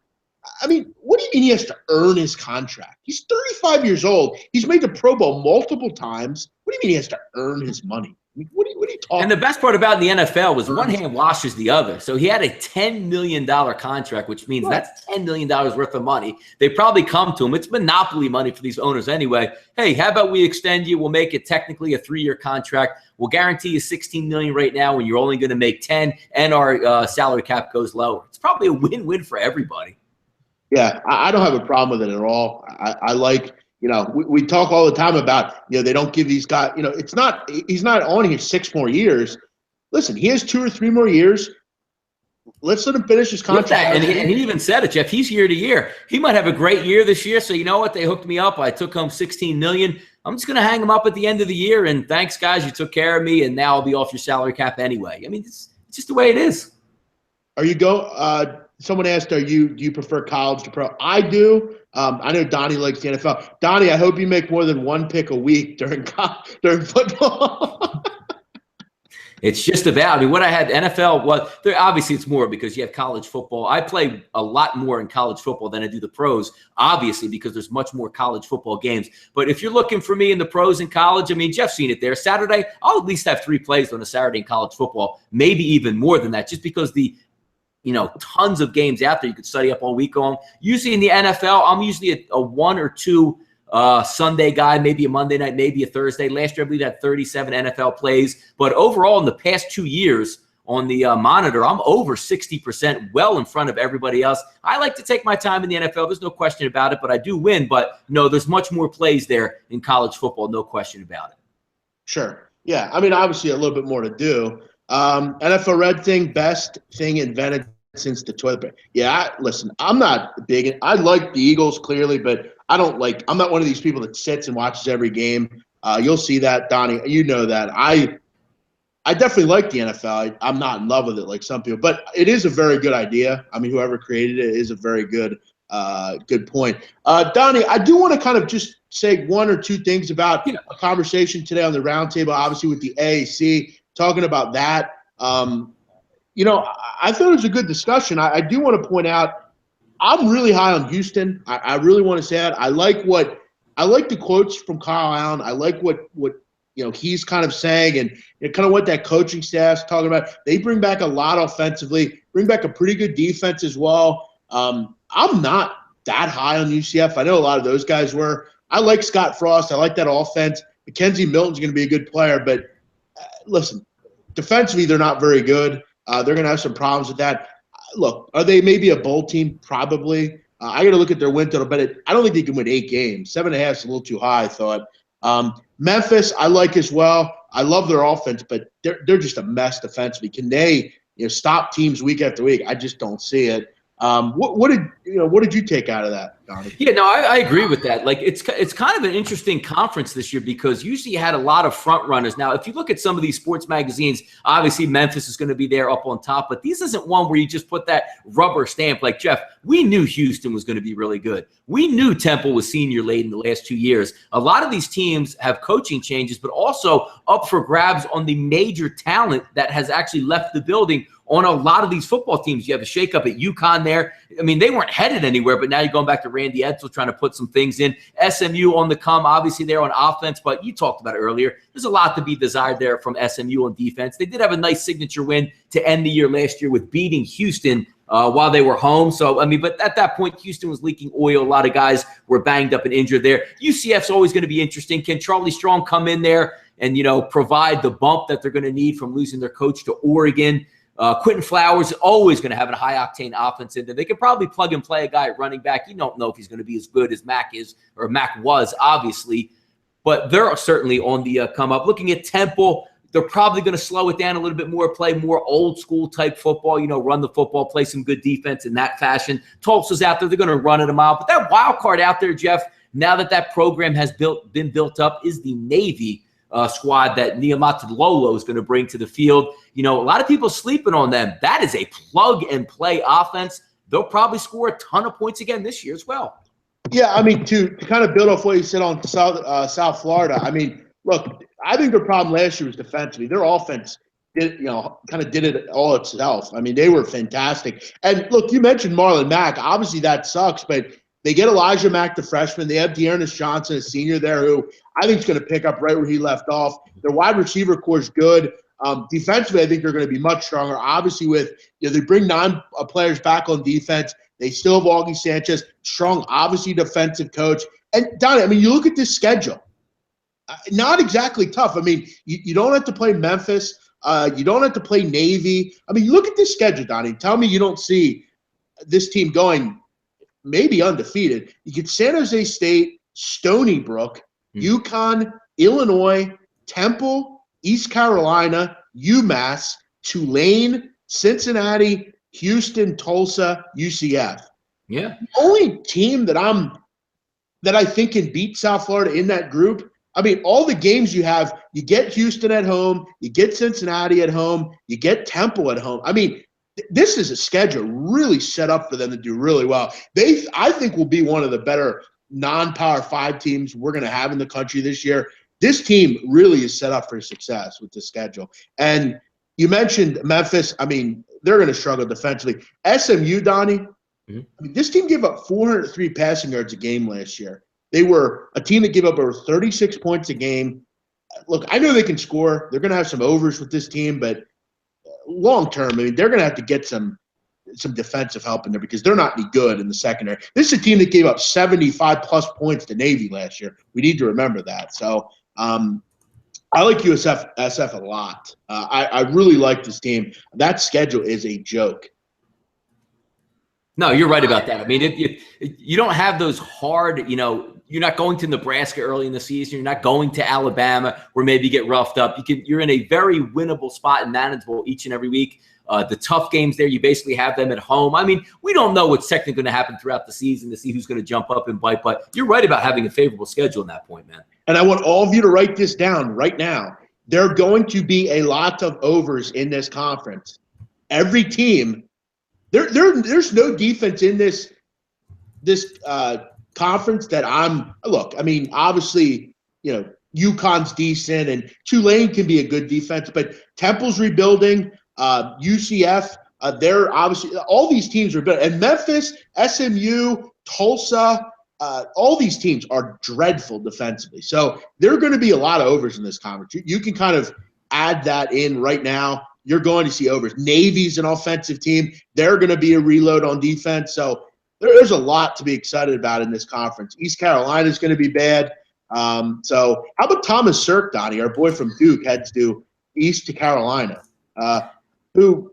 I mean, what do you mean he has to earn his contract? He's 35 years old. He's made the Pro Bowl multiple times. What do you mean he has to earn his money? I mean, what are you talking about? And the best part about in the NFL was one hand washes the other. So he had a $10 million contract, which means that's $10 million worth of money. They probably come to him. It's monopoly money for these owners anyway. Hey, how about we extend you? We'll make it technically a 3-year contract. We'll guarantee you $16 million right now when you're only going to make 10, and our salary cap goes lower. It's probably a win-win for everybody. Yeah, I don't have a problem with it at all. I like, we talk all the time about, they don't give these guys, he's not on here 6 more years. Listen, he has 2 or 3 more years. Let's let him finish his contract. And he even said it, Jeff. He's year to year. He might have a great year this year. So you know what? They hooked me up. I took home $16 million. I'm just going to hang him up at the end of the year. And thanks, guys. You took care of me. And now I'll be off your salary cap anyway. I mean, it's just the way it is. Someone asked, do you prefer college to pro? I do. I know Donnie likes the NFL. Donnie, I hope you make more than 1 pick a week during football. It's just about, what I had NFL, obviously it's more because you have college football. I play a lot more in college football than I do the pros, obviously, because there's much more college football games. But if you're looking for me in the pros in college, Jeff's seen it there. Saturday, I'll at least have 3 plays on a Saturday in college football, maybe even more than that, just because the tons of games out there you could study up all week long. Usually in the NFL, I'm usually a 1 or 2 Sunday guy, maybe a Monday night, maybe a Thursday. Last year, I believe I had 37 NFL plays. But overall, in the past 2 years on the monitor, I'm over 60%, well in front of everybody else. I like to take my time in the NFL. There's no question about it, but I do win. But no, there's much more plays there in college football, no question about it. Sure. Yeah, obviously a little bit more to do. NFL Red thing, best thing invented since the toilet paper. Yeah, listen, I'm not big. I like the Eagles clearly, but I'm not one of these people that sits and watches every game. You'll see that, Donnie. You know that. I definitely like the NFL. I'm not in love with it like some people, but it is a very good idea. I mean, whoever created it is a very good point. Donnie, I do want to kind of just say one or two things about a conversation today on the roundtable, obviously with the AAC, talking about that. I thought it was a good discussion. I do want to point out, I'm really high on Houston. I really want to say that. I like the quotes from Kyle Allen. I like what he's kind of saying, and kind of what that coaching staff's talking about. They bring back a lot offensively, bring back a pretty good defense as well. I'm not that high on UCF. I know a lot of those guys were. I like Scott Frost. I like that offense. Mackenzie Milton's going to be a good player, but listen, defensively they're not very good. They're going to have some problems with that. Look, are they maybe a bowl team? Probably. I got to look at their win total, but I don't think they can win 8 games. 7.5 is a little too high, I thought. Memphis, I like as well. I love their offense, but they're just a mess defensively. Can they stop teams week after week? I just don't see it. What did you take out of that, Donnie? Yeah, no, I agree with that. Like it's kind of an interesting conference this year because usually you had a lot of front runners. Now, if you look at some of these sports magazines, obviously Memphis is going to be there up on top, but this isn't one where you just put that rubber stamp. Like Jeff, we knew Houston was going to be really good. We knew Temple was senior late in the last 2 years. A lot of these teams have coaching changes, but also up for grabs on the major talent that has actually left the building. On a lot of these football teams, you have a shakeup at UConn there. I mean, they weren't headed anywhere, but now you're going back to Randy Edsall trying to put some things in. SMU on the come, obviously they're on offense, but you talked about it earlier. There's a lot to be desired there from SMU on defense. They did have a nice signature win to end the year last year with beating Houston while they were home. So, I mean, but at that point, Houston was leaking oil. A lot of guys were banged up and injured there. UCF's always going to be interesting. Can Charlie Strong come in there and, provide the bump that they're going to need from losing their coach to Oregon? Quentin Flowers is always going to have a high-octane offense in there. They could probably plug and play a guy at running back. You don't know if he's going to be as good as Mac is or Mac was, obviously. But they're certainly on the come-up. Looking at Temple, they're probably going to slow it down a little bit more, play more old-school type football, run the football, play some good defense in that fashion. Tulsa's out there. They're going to run it a mile. But that wild card out there, Jeff, now that program has been built up, is the Navy squad that Niamata Lolo is going to bring to the field. A lot of people sleeping on them. That is a plug-and-play offense. They'll probably score a ton of points again this year as well. Yeah, I mean, to kind of build off what you said on South Florida, I mean, look, I think their problem last year was defensively. Their offense did it all itself. I mean, they were fantastic. And look, you mentioned Marlon Mack. Obviously, that sucks, but they get Elijah Mack, the freshman. They have Dearness Johnson, a senior there, who I think is going to pick up right where he left off. Their wide receiver core is good. Defensively, I think they're going to be much stronger. Obviously, they bring 9 players back on defense. They still have Augie Sanchez, strong, obviously defensive coach. And Donnie, I mean, you look at this schedule. Not exactly tough. I mean, you don't have to play Memphis. You don't have to play Navy. I mean, you look at this schedule, Donnie. Tell me you don't see this team going maybe undefeated. You get San Jose State, Stony Brook, UConn, Illinois, Temple, East Carolina, UMass, Tulane, Cincinnati, Houston, Tulsa, UCF. Yeah. The only team that I think can beat South Florida in that group, I mean, all the games you have, you get Houston at home, you get Cincinnati at home, you get Temple at home. I mean, this is a schedule really set up for them to do really well. I think, will be one of the better non-Power 5 teams we're going to have in the country this year. This team really is set up for success with the schedule. And you mentioned Memphis. I mean, they're going to struggle defensively. SMU, Donnie, I mean, this team gave up 403 passing yards a game last year. They were a team that gave up over 36 points a game. Look, I know they can score. They're going to have some overs with this team, but long term, I mean, they're going to have to get some defensive help in there because they're not any good in the secondary. This is a team that gave up 75-plus points to Navy last year. We need to remember that. So I like SF a lot. I really like this team. That schedule is a joke. No, you're right about that. I mean, you don't have those hard, You're not going to Nebraska early in the season. You're not going to Alabama where maybe you get roughed up. You're in a very winnable spot and manageable each and every week. The tough games there, you basically have them at home. I mean, we don't know what's technically going to happen throughout the season to see who's going to jump up and bite, but you're right about having a favorable schedule in that point, man. And I want all of you to write this down right now. There are going to be a lot of overs in this conference. Every team, there's no defense in this conference that obviously, UConn's decent and Tulane can be a good defense, but Temple's rebuilding. UCF, they're obviously all these teams are better. And Memphis, SMU, Tulsa, all these teams are dreadful defensively. So there are going to be a lot of overs in this conference. You can kind of add that in right now. You're going to see overs. Navy's an offensive team. They're going to be a reload on defense. So there's a lot to be excited about in this conference. East Carolina is going to be bad. So how about Thomas Sirk, Donnie, our boy from Duke, heads to East Carolina, he would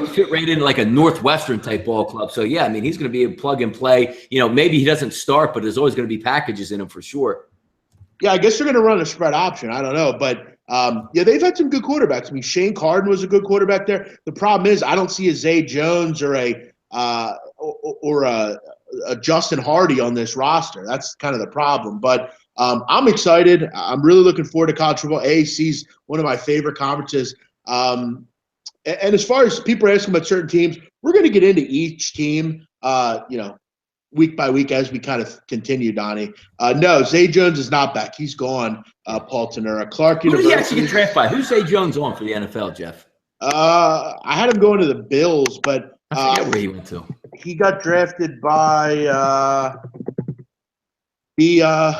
fit right into like a Northwestern type ball club. So, yeah, I mean, he's going to be a plug and play. Maybe he doesn't start, but there's always going to be packages in him for sure. Yeah, I guess they're going to run a spread option. I don't know. But, they've had some good quarterbacks. I mean, Shane Carden was a good quarterback there. The problem is I don't see a Zay Jones or a Justin Hardy on this roster. That's kind of the problem. But I'm excited. I'm really looking forward to college football. AAC is one of my favorite conferences. And as far as people are asking about certain teams, we're going to get into each team, week by week as we kind of continue, Donnie. No, Zay Jones is not back. He's gone, Paul Tenura. Clark University. Who did he actually get drafted by? Who's Zay Jones on for the NFL, Jeff? I had him going to the Bills, but I forget where he went to. He got drafted by the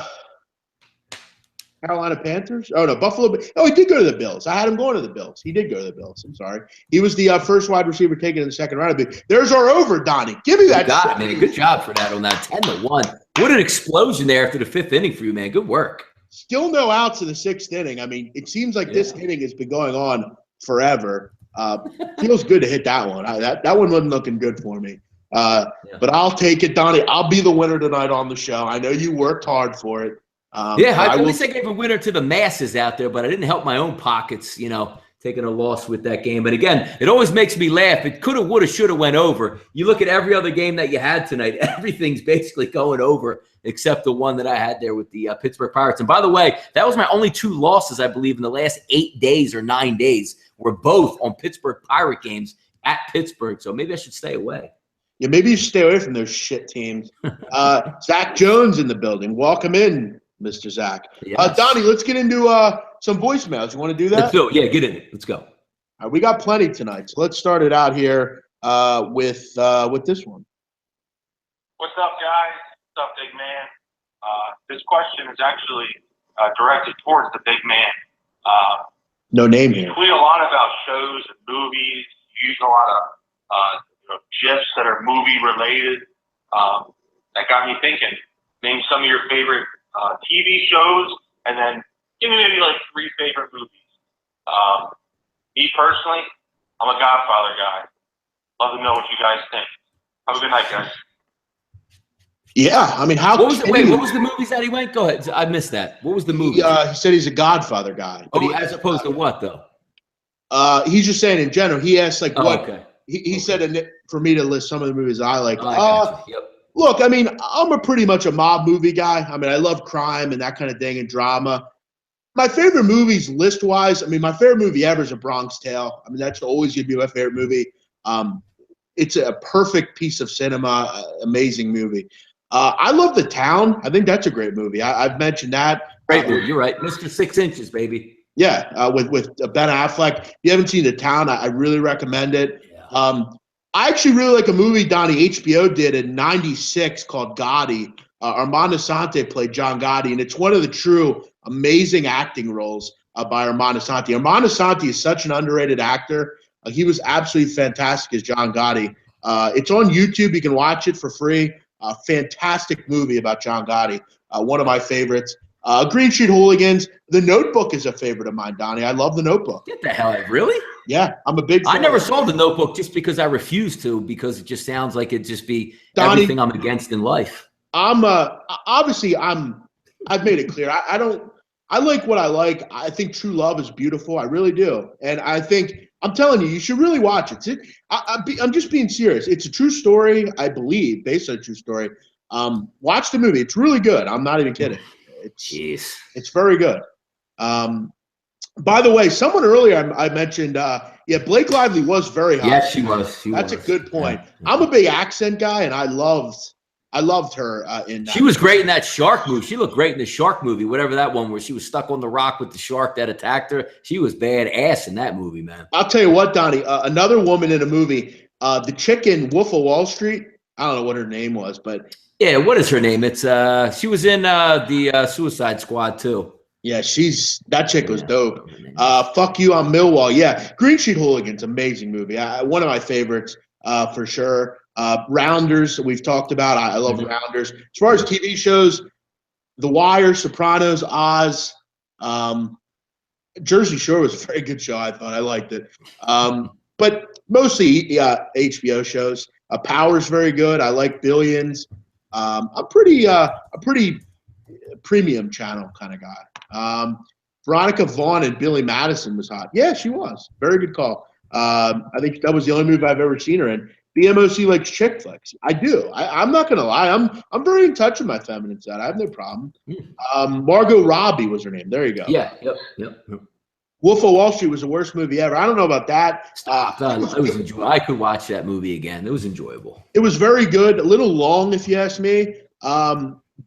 Carolina Panthers? Oh, no, Buffalo. Oh, he did go to the Bills. I had him going to the Bills. He did go to the Bills. I'm sorry. He was the first wide receiver taken in the second round. There's our over, Donnie. Give me that. You got it, man. Good job for that on that 10-1. What an explosion there after the fifth inning for you, man. Good work. Still no outs in the sixth inning. I mean, it seems like this inning has been going on forever. Feels good to hit that one. That one wasn't looking good for me. But I'll take it, Donnie. I'll be the winner tonight on the show. I know you worked hard for it. At least I gave a winner to the masses out there, but I didn't help my own pockets, taking a loss with that game. But again, it always makes me laugh. It coulda, woulda, shoulda went over. You look at every other game that you had tonight, everything's basically going over except the one that I had there with the Pittsburgh Pirates. And by the way, that was my only 2 losses, I believe, in the last 8 days or 9 days were both on Pittsburgh Pirate games at Pittsburgh. So maybe I should stay away. Yeah, maybe you should stay away from those shit teams. Zach Jones in the building. Welcome in, Mr. Zach. Yes. Donnie, let's get into some voicemails. You want to do that? Let's do it. Yeah, get in it. Let's go. All right, we got plenty tonight. So let's start it out here with this one. What's up, guys? What's up, big man? This question is actually directed towards the big man. No name here. You tweet a lot about shows and movies. You use a lot of GIFs that are movie related. That got me thinking. Name some of your favorite TV shows, and then give me maybe like 3 favorite movies. Me personally, I'm a Godfather guy. Love to know what you guys think. Have a good night, guys. Yeah, I mean, what was the movies that he went? Go ahead. I missed that. What was the movie? He said he's a Godfather guy. But as opposed to what, though? He's just saying in general. He asked, like, what? Okay. He said for me to list some of the movies I like. Yep. Look, I mean, I'm pretty much a mob movie guy. I mean, I love crime and that kind of thing and drama. My favorite movies list-wise, I mean, my favorite movie ever is A Bronx Tale. I mean, that's always going to be my favorite movie. It's a perfect piece of cinema, amazing movie. I love The Town. I think that's a great movie. I've mentioned that. Great movie. You're right. Mr. 6 Inches, baby. Yeah, with Ben Affleck. If you haven't seen The Town, I really recommend it. Yeah. I actually really like a movie Donnie HBO did in '96 called Gotti. Armando Assante played John Gotti, and it's one of the true amazing acting roles by Armando Assante. Armando Assante is such an underrated actor. He was absolutely fantastic as John Gotti. It's on YouTube. You can watch it for free. Fantastic movie about John Gotti. One of my favorites. Green Street Hooligans. The Notebook is a favorite of mine, Donnie. I love The Notebook. Get the hell out. Really? Yeah, I'm a big fan. I never saw The Notebook just because I refuse to, because it just sounds like it'd just be everything I'm against in life. I've made it clear. I like what I like. I think True Love is beautiful. I really do. And I think, I'm telling you, you should really watch it. I'm just being serious. It's a true story, I believe, based on a true story. Watch the movie. It's really good. I'm not even kidding. It's very good. By the way, someone earlier I mentioned, Blake Lively was very hot. Yes, she was. That's a good point. I'm a big accent guy, and I loved her in that. She was great in that shark movie. She looked great in the shark movie, whatever that one where she was stuck on the rock with the shark that attacked her. She was badass in that movie, man. I'll tell you what, Donnie, another woman in a movie, the chick in Wolf of Wall Street. I don't know what her name was, but yeah, what is her name? It's she was in the Suicide Squad too. Yeah, that chick was dope. Fuck You, I'm Millwall. Yeah, Green Sheet Hooligans, amazing movie. One of my favorites for sure. Rounders, we've talked about. I love Rounders. As far as TV shows, The Wire, Sopranos, Oz, Jersey Shore was a very good show. I thought I liked it, but mostly HBO shows. Power's very good. I like Billions. A pretty premium channel kind of guy. Veronica Vaughn and Billy Madison was hot. Yeah, she was. Very good call. I think that was the only movie I've ever seen her in. BMOC likes chick flicks. I do. I'm not gonna lie. I'm very in touch with my feminine side. I have no problem. Margot Robbie was her name. There you go. Yeah. Yep. Wolf of Wall Street was the worst movie ever. I don't know about that. Stop. I could watch that movie again. It was enjoyable. It was very good. A little long, if you ask me.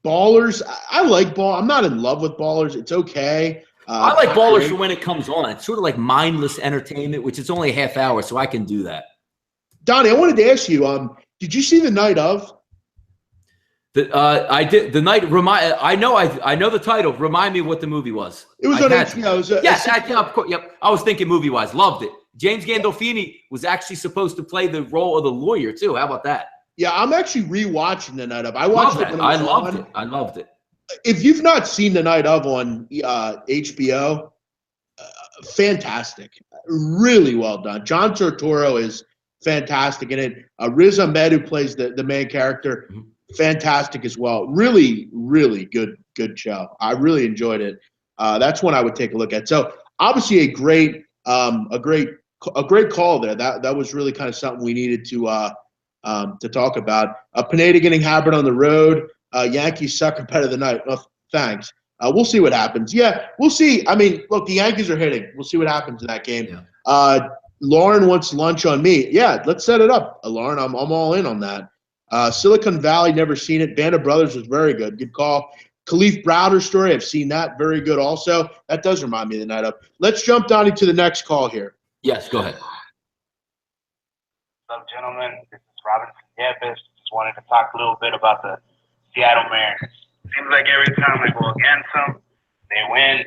Ballers. I like Ball. I'm not in love with Ballers. It's okay. I like Ballers for when it comes on. It's sort of like mindless entertainment, which is only a half hour, so I can do that. Donnie, I wanted to ask you. Did you see The Night Of? I did. The night. I know the title. Remind me what the movie was. It was on HBO. Yes, of course. Yep. I was thinking movie wise. Loved it. James Gandolfini was actually supposed to play the role of the lawyer too. How about that? Yeah, I'm actually rewatching The Night Of. I watched it when it was on. I loved it. If you've not seen The Night Of on HBO, fantastic. Really well done. John Turturro is fantastic in it. Riz Ahmed, who plays the main character, fantastic as well. Really, really good show. I really enjoyed it. That's one I would take a look at. So obviously a great call there. That was really kind of something we needed to talk about. Pineda getting Habert on the road. Yankees sucker better than night. Well, thanks. We'll see what happens. Yeah, we'll see. I mean, look, the Yankees are hitting. We'll see what happens in that game. Yeah. Lauren wants lunch on me. Yeah, let's set it up, Lauren. I'm all in on that. Silicon Valley, never seen it. Band of Brothers was very good. Good call. Khalif Browder story, I've seen that. Very good also. That does remind me of The Night Of. Let's jump, Donnie, to the next call here. Yes, go ahead. What's up, gentlemen? This is Robinson Yepis. Just wanted to talk a little bit about the Seattle Mariners. Seems like every time I go against them, they win.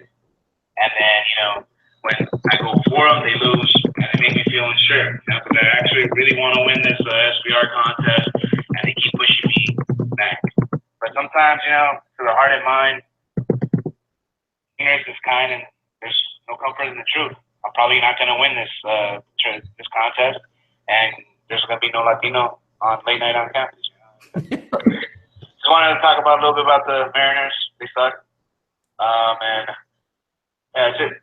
And then, when I go for them, they lose. And they make me feel unsure. Because I actually really want to win this SBR contest. And they keep pushing me back. But sometimes, to the heart and mind, ignorance is kind, and there's no comfort in the truth. I'm probably not going to win this contest. And there's going to be no Latino on late night on campus. Just wanted to talk a little bit about the Mariners. They suck. And that's it.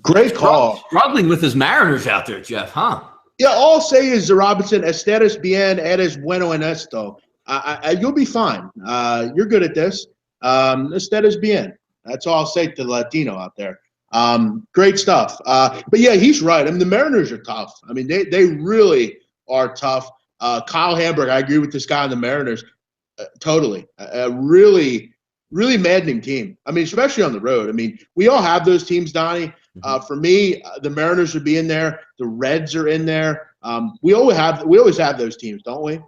Great call. Struggling with his Mariners out there, Jeff, huh? Yeah, all I'll say is, Robinson, estés bien, eres bueno en esto. You'll be fine. You're good at this. Estés bien. That's all I'll say to the Latino out there. Great stuff. But yeah, he's right. I mean, the Mariners are tough. I mean, they really are tough. Kyle Hamburg, I agree with this guy on the Mariners. Totally. A really, really maddening team. I mean, especially on the road. I mean, we all have those teams, Donnie. For me, the Mariners would be in there. The Reds are in there. We always have those teams, don't we?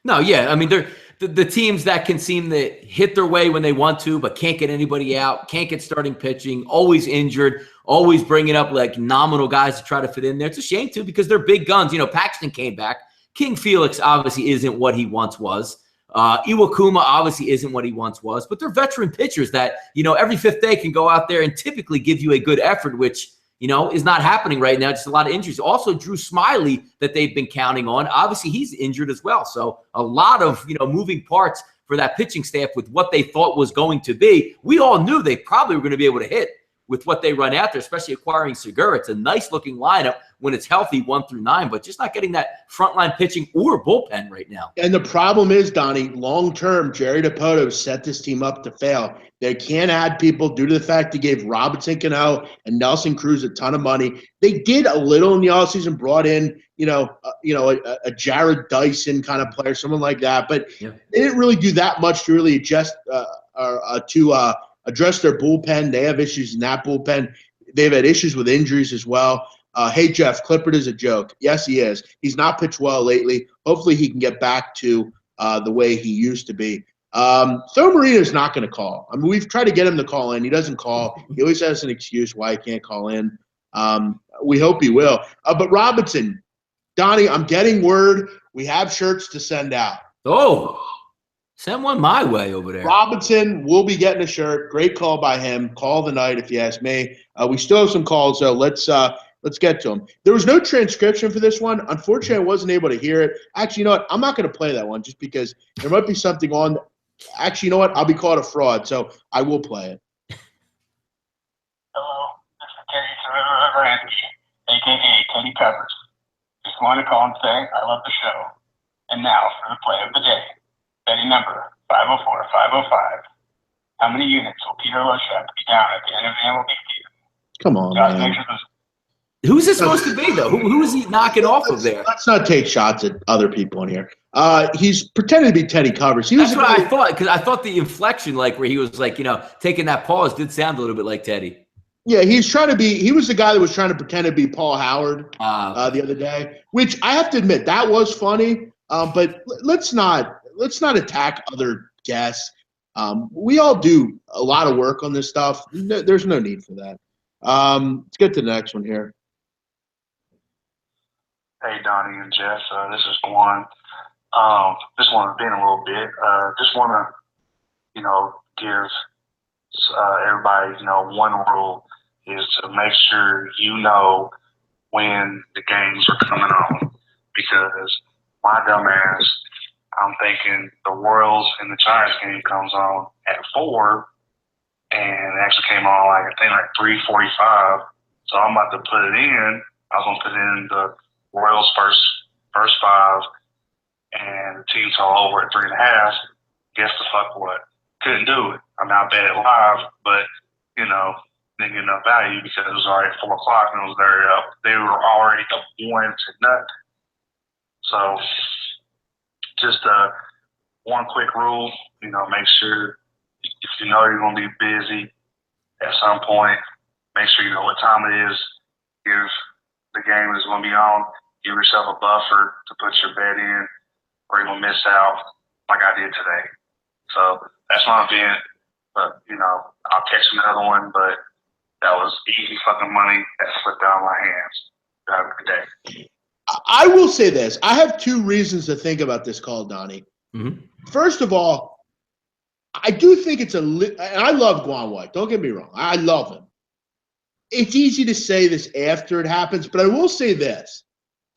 No, yeah. I mean, they're the teams that can seem to hit their way when they want to, but can't get anybody out, can't get starting pitching, always injured, always bringing up like nominal guys to try to fit in there. It's a shame, too, because they're big guns. Paxton came back. King Felix obviously isn't what he once was. Iwakuma obviously isn't what he once was, but they're veteran pitchers that, every fifth day can go out there and typically give you a good effort, which, is not happening right now. Just a lot of injuries. Also, Drew Smiley that they've been counting on. Obviously, he's injured as well. So a lot of, moving parts for that pitching staff with what they thought was going to be. We all knew they probably were going to be able to hit with what they run out there, especially acquiring Segura. It's a nice-looking lineup when it's healthy 1 through 9, but just not getting that frontline pitching or bullpen right now. And the problem is, Donnie, long-term, Jerry Dipoto set this team up to fail. They can't add people due to the fact they gave Robinson Cano and Nelson Cruz a ton of money. They did a little in the offseason, brought in, a Jared Dyson kind of player, someone like that, but they didn't really do that much to really address their bullpen. They have issues in that bullpen. They've had issues with injuries as well. Hey, Jeff, Clippard is a joke. Yes, he is. He's not pitched well lately. Hopefully he can get back to the way he used to be. Phil Marino's not going to call. I mean, we've tried to get him to call in. He doesn't call. He always has an excuse why he can't call in. We hope he will. But Robinson, Donnie, I'm getting word we have shirts to send out. Oh, send one my way over there. Robinson will be getting a shirt. Great call by him. Call of the night, if you ask me. We still have some calls, so let's get to them. There was no transcription for this one. Unfortunately, I wasn't able to hear it. Actually, you know what? I'm not going to play that one just because there might be something on. Actually, you know what? I'll be called a fraud, so I will play it. Hello, this is Terry Anderson, a.k.a. Teddy Covers. Just wanted to call and say I love the show. And now for the play of the day. Betting number 504-505. How many units will Peter Loshup be down at the end of the MLB season? Come on, man. Who's this supposed to be, though? Who is he knocking off of there? Let's not take shots at other people in here. He's pretending to be Teddy Covers. That's what I thought, because I thought the inflection, like where he was like, taking that pause, did sound a little bit like Teddy. Yeah, he was the guy that was trying to pretend to be Paul Howard the other day, which I have to admit, that was funny. But let's not attack other guests. We all do a lot of work on this stuff. There's no need for that. Let's get to the next one here. Hey, Donnie and Jeff. This is Juan. Just want to vent a little bit. Just want to, give everybody, one rule is to make sure when the games are coming on. Because my dumb ass, I'm thinking the Royals and the Giants game comes on at 4, and it actually came on like 3:45. So I'm about to put it in. I was gonna put in the Royals first 5, and the team all over at 3.5. Guess the fuck what? Couldn't do it. I'm not bad at live, but didn't get enough value because it was already 4 o'clock and it was very up. They were already up 1-0. So just one quick rule, make sure if you're going to be busy at some point, make sure you know what time it is. If the game is going to be on, give yourself a buffer to put your bet in, or you're going to miss out like I did today. So that's my event, but, I'll catch another one, but that was easy fucking money that slipped out of my hands. Have a good day. I will say this. I have 2 reasons to think about this call, Donnie. Mm-hmm. First of all, I do think it's and I love Guan White. Don't get me wrong. I love him. It's easy to say this after it happens, but I will say this.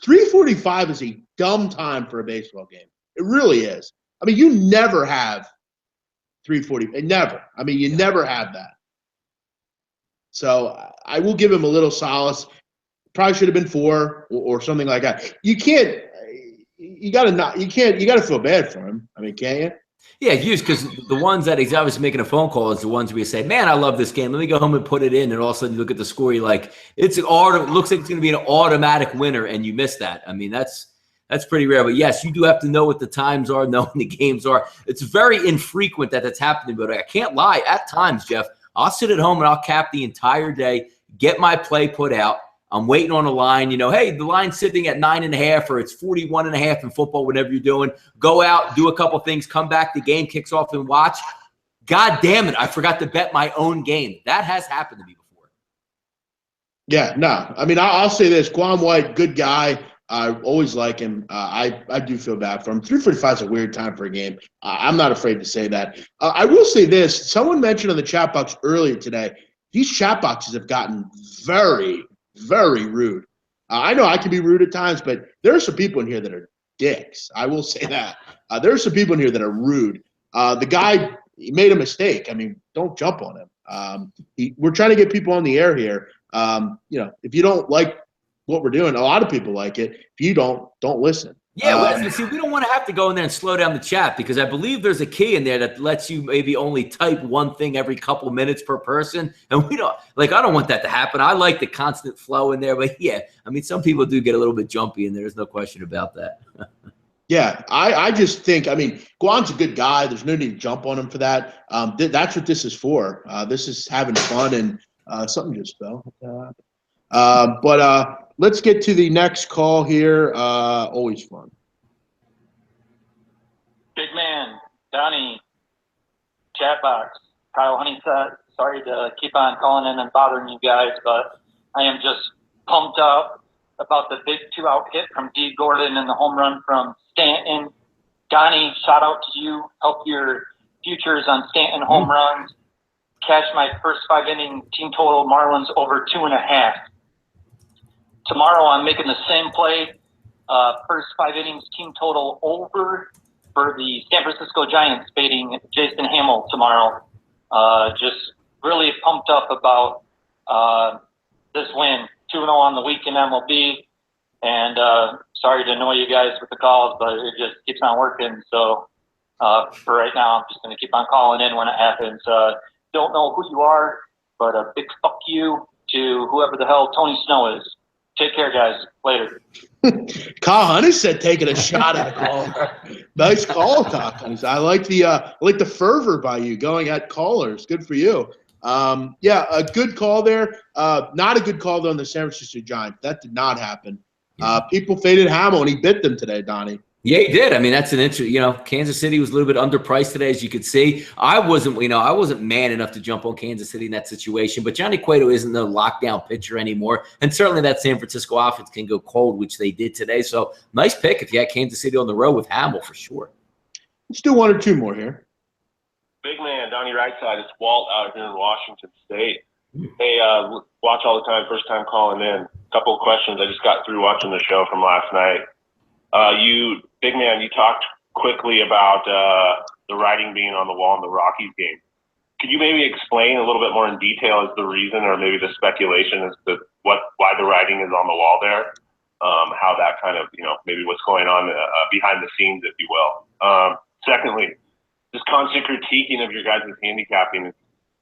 3:45 is a dumb time for a baseball game. It really is. I mean, you never have 3:40. Never. I mean, you never have that. So I will give him a little solace. Probably should have been 4 or something like that. You gotta feel bad for him. I mean, can't you? Yeah, because the ones that he's obviously making a phone call is the ones where you say, man, I love this game. Let me go home and put it in. And all of a sudden you look at the score, you're like, it looks like it's going to be an automatic winner, and you miss that. I mean, that's pretty rare. But yes, you do have to know what the times are, know when the games are. It's very infrequent that that's happening. But I can't lie. At times, Jeff, I'll sit at home and I'll cap the entire day, get my play put out. I'm waiting on a line, hey, the line's sitting at 9.5 or it's 41.5 in football, whatever you're doing. Go out, do a couple things, come back, the game kicks off and watch. God damn it, I forgot to bet my own game. That has happened to me before. Yeah, no. I mean, I'll say this. Guan White, good guy. I always like him. I do feel bad for him. 3:45 is a weird time for a game. I'm not afraid to say that. I will say this. Someone mentioned on the chat box earlier today, these chat boxes have gotten very, very rude. I know I can be rude at times, but there are some people in here that are dicks. I will say that. There are some people in here that are rude. The guy, he made a mistake. I mean, don't jump on him. We're trying to get people on the air here. If you don't like what we're doing, a lot of people like it. If you don't listen. Yeah, see, we don't want to have to go in there and slow down the chat because I believe there's a key in there that lets you maybe only type one thing every couple minutes per person. And we don't I don't want that to happen. I like the constant flow in there. But yeah, I mean, some people do get a little bit jumpy in there. There's no question about that. Yeah, I just think, I mean, Guan's a good guy. There's no need to jump on him for that. That's what this is for. This is having fun, and something just fell. But let's get to the next call here. Always fun. Big man, Donnie, chat box, Kyle Honeysett. Sorry to keep on calling in and bothering you guys, but I am just pumped up about the big 2-out hit from D. Gordon and the home run from Stanton. Donnie, shout out to you. Help your futures on Stanton home runs. Catch my first 5-inning team total Marlins over 2.5. Tomorrow I'm making the same play. First 5 innings team total over for the San Francisco Giants, fading Jason Hamill tomorrow. Just really pumped up about this win. 2-0 on the week in MLB. And sorry to annoy you guys with the calls, but it just keeps on working. So for right now, I'm just going to keep on calling in when it happens. Don't know who you are, but a big fuck you to whoever the hell Tony Snow is. Take care, guys. Later. Kyle Hunter said taking a shot at a caller. Nice call, Kyle Hunter. I like the fervor by you going at callers. Good for you. Yeah, a good call there. Not a good call though on the San Francisco Giants. That did not happen. People faded Hamill, and he bit them today, Donnie. Yeah, he did. I mean, that's an interesting. Kansas City was a little bit underpriced today, as you could see. I wasn't man enough to jump on Kansas City in that situation. But Johnny Cueto isn't the lockdown pitcher anymore, and certainly that San Francisco offense can go cold, which they did today. So nice pick if you had Kansas City on the road with Hamill for sure. Let's do one or two more here. Big man, Donnie right side. It's Walt out here in Washington State. Hey, watch all the time, first time calling in. Couple of questions. I just got through watching the show from last night. Big man, you talked quickly about the writing being on the wall in the Rockies game. Could you maybe explain a little bit more in detail as the reason or maybe the speculation as to why the writing is on the wall there? How that kind of, maybe what's going on behind the scenes, if you will. Secondly, this constant critiquing of your guys' handicapping is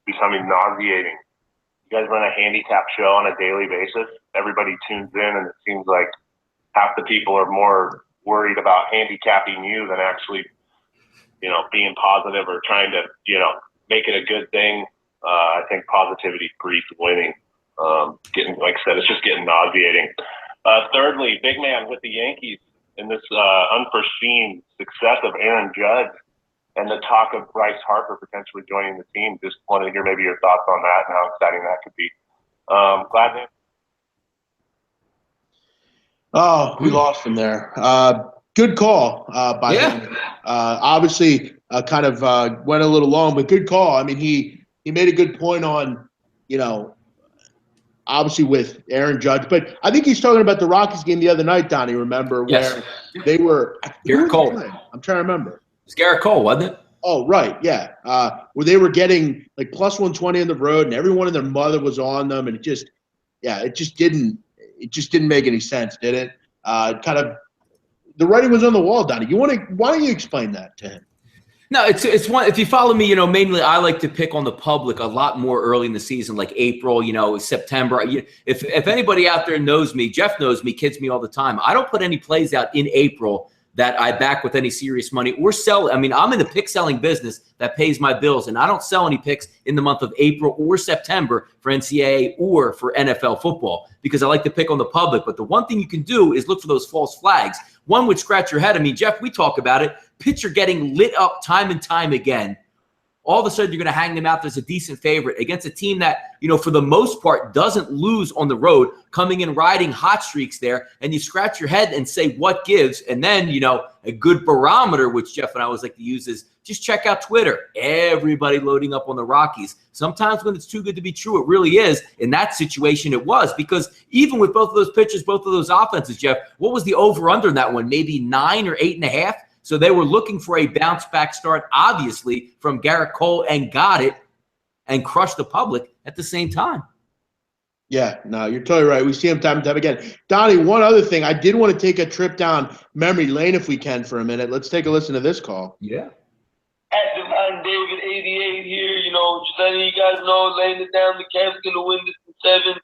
becoming nauseating. You guys run a handicap show on a daily basis. Everybody tunes in, and it seems like half the people are more worried about handicapping you than actually, being positive or trying to, make it a good thing. I think positivity breeds winning. Like I said, it's just getting nauseating. Thirdly, big man, with the Yankees and this unforeseen success of Aaron Judge and the talk of Bryce Harper potentially joining the team, just wanted to hear maybe your thoughts on that and how exciting that could be. Glad to. Oh, we lost him there. Good call by him. Obviously, kind of went a little long, but good call. I mean, he made a good point on, obviously with Aaron Judge. But I think he's talking about the Rockies game the other night, Donnie, remember, where they were – Garrett Cole. I'm trying to remember. It was Garrett Cole, wasn't it? Oh, right, yeah. Where they were getting like plus 120 on the road, and everyone and their mother was on them, and it just didn't make any sense, did it? Kind of the writing was on the wall, Donnie. Why don't you explain that to him? No, it's one. If you follow me, mainly I like to pick on the public a lot more early in the season, like April, September. If anybody out there knows me, Jeff knows me, kids me all the time. I don't put any plays out in April that I back with any serious money or sell. I mean, I'm in the pick selling business that pays my bills, and I don't sell any picks in the month of April or September for NCAA or for NFL football because I like to pick on the public. But the one thing you can do is look for those false flags. One would scratch your head. I mean, Jeff, we talk about it. Pitcher getting lit up time and time again all of a sudden you're going to hang them out as a decent favorite against a team that, for the most part doesn't lose on the road, coming in riding hot streaks there, and you scratch your head and say, what gives? And then, a good barometer, which Jeff and I always like to use, is just check out Twitter. Everybody loading up on the Rockies. Sometimes when it's too good to be true, it really is. In that situation, it was, because even with both of those pitchers, both of those offenses, Jeff, what was the over-under in that one? Maybe 9 or 8.5? So they were looking for a bounce-back start, obviously, from Garrett Cole, and got it, and crushed the public at the same time. Yeah, no, you're totally right. We see him time and time again. Donnie, one other thing. I did want to take a trip down memory lane if we can for a minute. Let's take a listen to this call. Yeah. At Divine David 88 here, just letting you guys know, laying it down, the Cavs going to win this in 7.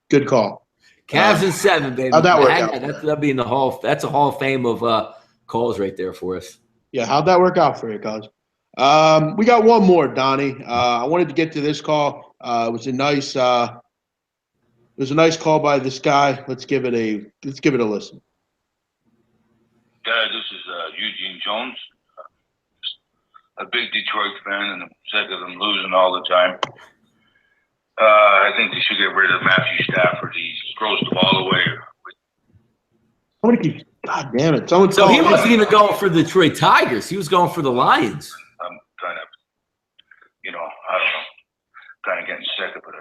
Good call. Cavs in 7, baby. How'd that work out? That'd be in the Hall. That's a Hall of Fame of calls right there for us. Yeah, how'd that work out for you, guys? We got one more, Donnie. I wanted to get to this call. It was a nice call by this guy. Let's give it a listen. This is Eugene Jones. A big Detroit fan, and I'm sick of them losing all the time. I think they should get rid of Matthew Stafford. He throws the ball away. Somebody keeps, God damn it. So he wasn't even going for the Detroit Tigers. He was going for the Lions. I'm kind of, I don't know, kind of getting sick of it.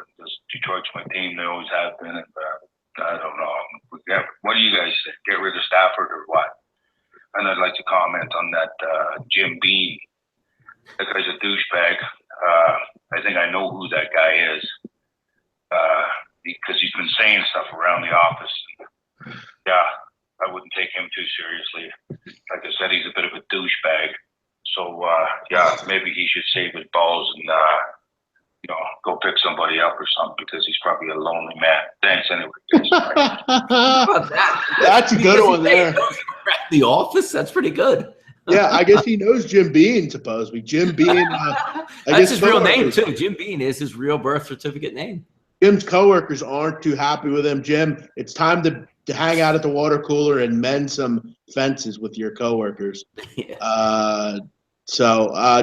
Detroit's my team. They always have been. And, I don't know. What do you guys say? Get rid of Stafford or what? And I'd like to comment on that Jim Beam. That guy's a douchebag. I think I know who that guy is because he's been saying stuff around the office. Yeah, I wouldn't take him too seriously. Like I said, he's a bit of a douchebag. So, maybe he should save his balls and, go pick somebody up or something, because he's probably a lonely man. Thanks anyway. That's a good one there. The Office? That's pretty good. Yeah, I guess he knows Jim Bean, supposedly. Jim Bean. That's his real name, too. Jim Bean is his real birth certificate name. Jim's coworkers aren't too happy with him. Jim, it's time to hang out at the water cooler and mend some fences with your coworkers. Yeah.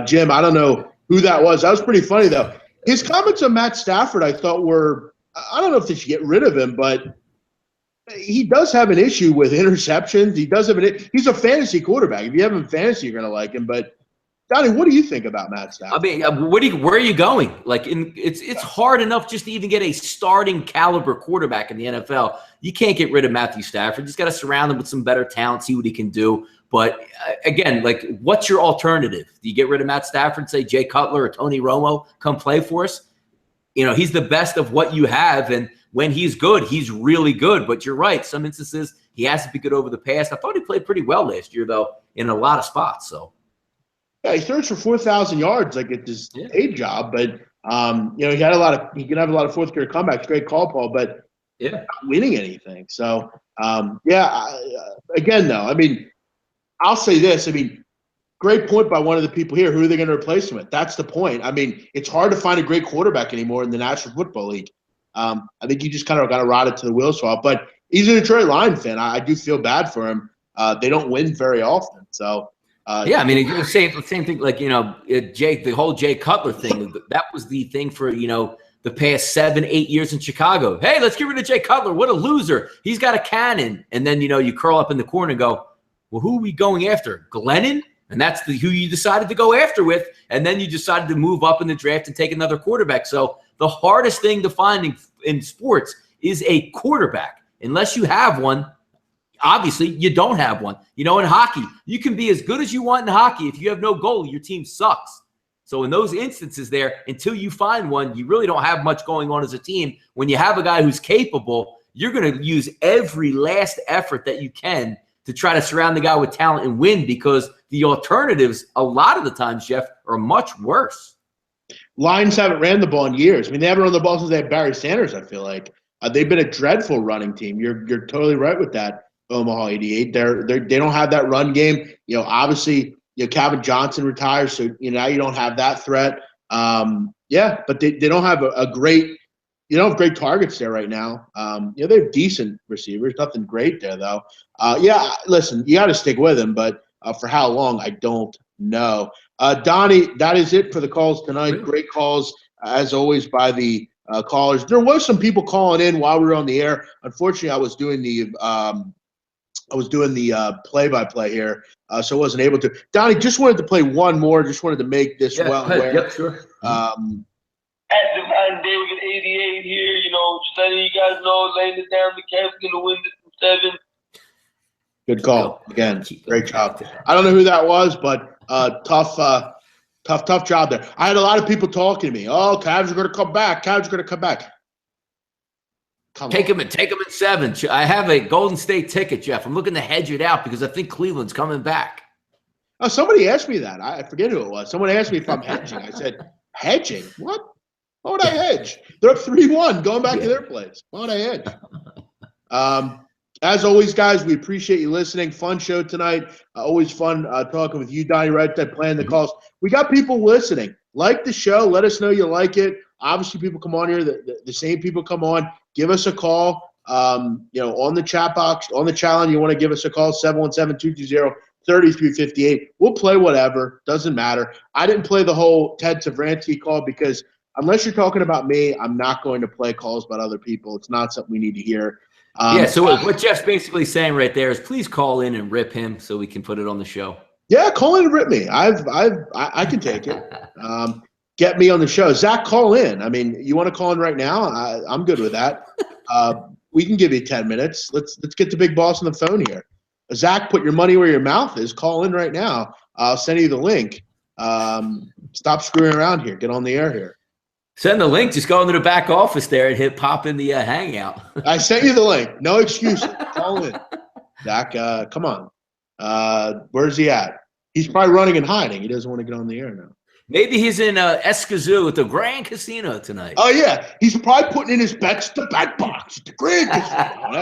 Jim, I don't know who that was. That was pretty funny, though. His comments on Matt Stafford, I thought were – I don't know if they should get rid of him, but he does have an issue with interceptions. He does have he's a fantasy quarterback. If you have him in fantasy, you're going to like him. But, Donnie, what do you think about Matt Stafford? I mean, where are you going? Like, it's hard enough just to even get a starting caliber quarterback in the NFL. You can't get rid of Matthew Stafford. You just got to surround him with some better talent, see what he can do. But, again, like, what's your alternative? Do you get rid of Matt Stafford, say Jay Cutler or Tony Romo come play for us? He's the best of what you have, and when he's good, he's really good. But you're right. Some instances, he hasn't been good over the past. I thought he played pretty well last year, though, in a lot of spots. So, yeah, he throws for 4,000 yards, like it's his day job. But he can have a lot of fourth quarter comebacks. Great call, Paul. But not winning anything. So, again, though, I mean, I'll say this. I mean, great point by one of the people here. Who are they going to replace him with? That's the point. I mean, it's hard to find a great quarterback anymore in the National Football League. I think you just kind of got to ride it to the wheels fall. But he's a Detroit Lions fan. I do feel bad for him. They don't win very often. So, I mean, the same thing. Like, the whole Jay Cutler thing. That was the thing for the past 7-8 years in Chicago. Hey, let's get rid of Jay Cutler. What a loser! He's got a cannon. And then you curl up in the corner and go, well, who are we going after? Glennon? And that's who you decided to go after with. And then you decided to move up in the draft and take another quarterback. So the hardest thing to find in sports is a quarterback. Unless you have one, obviously you don't have one. In hockey, you can be as good as you want in hockey. If you have no goalie, your team sucks. So in those instances there, until you find one, you really don't have much going on as a team. When you have a guy who's capable, you're going to use every last effort that you can to try to surround the guy with talent and win, because the alternatives, a lot of the times, Jeff, are much worse. Lions haven't ran the ball in years. I mean, they haven't run the ball since they had Barry Sanders, I feel like. They've been a dreadful running team. You're totally right with that, Omaha 88. They don't have that run game. Obviously, Calvin Johnson retires, so now you don't have that threat. But they don't have a great – you don't have great targets there right now. They have decent receivers. Nothing great there, though. Listen, you got to stick with him, but for how long, I don't know. Donnie, that is it for the calls tonight. Really? Great calls, as always, by the callers. There was some people calling in while we were on the air. Unfortunately, I was doing the play-by-play here, so I wasn't able to. Donnie, just wanted to play one more. Just wanted to make this well aware. Yep, sure. At Divine David 88 here, just letting you guys know, laying it down, the Cavs gonna win this from 7. Good call. Again, great job. I don't know who that was, but tough job there. I had a lot of people talking to me. Oh, Cavs are going to come back. Cavs are going to come back. Take them in 7. I have a Golden State ticket, Jeff. I'm looking to hedge it out because I think Cleveland's coming back. Oh, somebody asked me that. I forget who it was. Someone asked me if I'm hedging. I said, hedging? What? Why would I hedge? They're up 3-1 going back to their place. Why would I hedge? As always, guys, we appreciate you listening. Fun show tonight. Always fun talking with you, Donnie, right there, playing the calls. We got people listening. Like the show. Let us know you like it. Obviously, people come on here. The same people come on. Give us a call. On the chat box, on the challenge, you want to give us a call, 717-220-3358. We'll play whatever. Doesn't matter. I didn't play the whole Ted Savransky call because unless you're talking about me, I'm not going to play calls about other people. It's not something we need to hear. So what Jeff's basically saying right there is please call in and rip him so we can put it on the show. Yeah, call in and rip me. I can take it. Get me on the show. Zach, call in. I mean, you want to call in right now? I'm good with that. We can give you 10 minutes. Let's get the big boss on the phone here. Zach, put your money where your mouth is. Call in right now. I'll send you the link. Stop screwing around here. Get on the air here. Send the link. Just go into the back office there and hit pop in the hangout. I sent you the link. No excuses. Call in. Zach, come on. Where's he at? He's probably running and hiding. He doesn't want to get on the air now. Maybe he's in Escazú at the Grand Casino tonight. Oh, yeah. He's probably putting in his bets to bet box at the Grand Casino.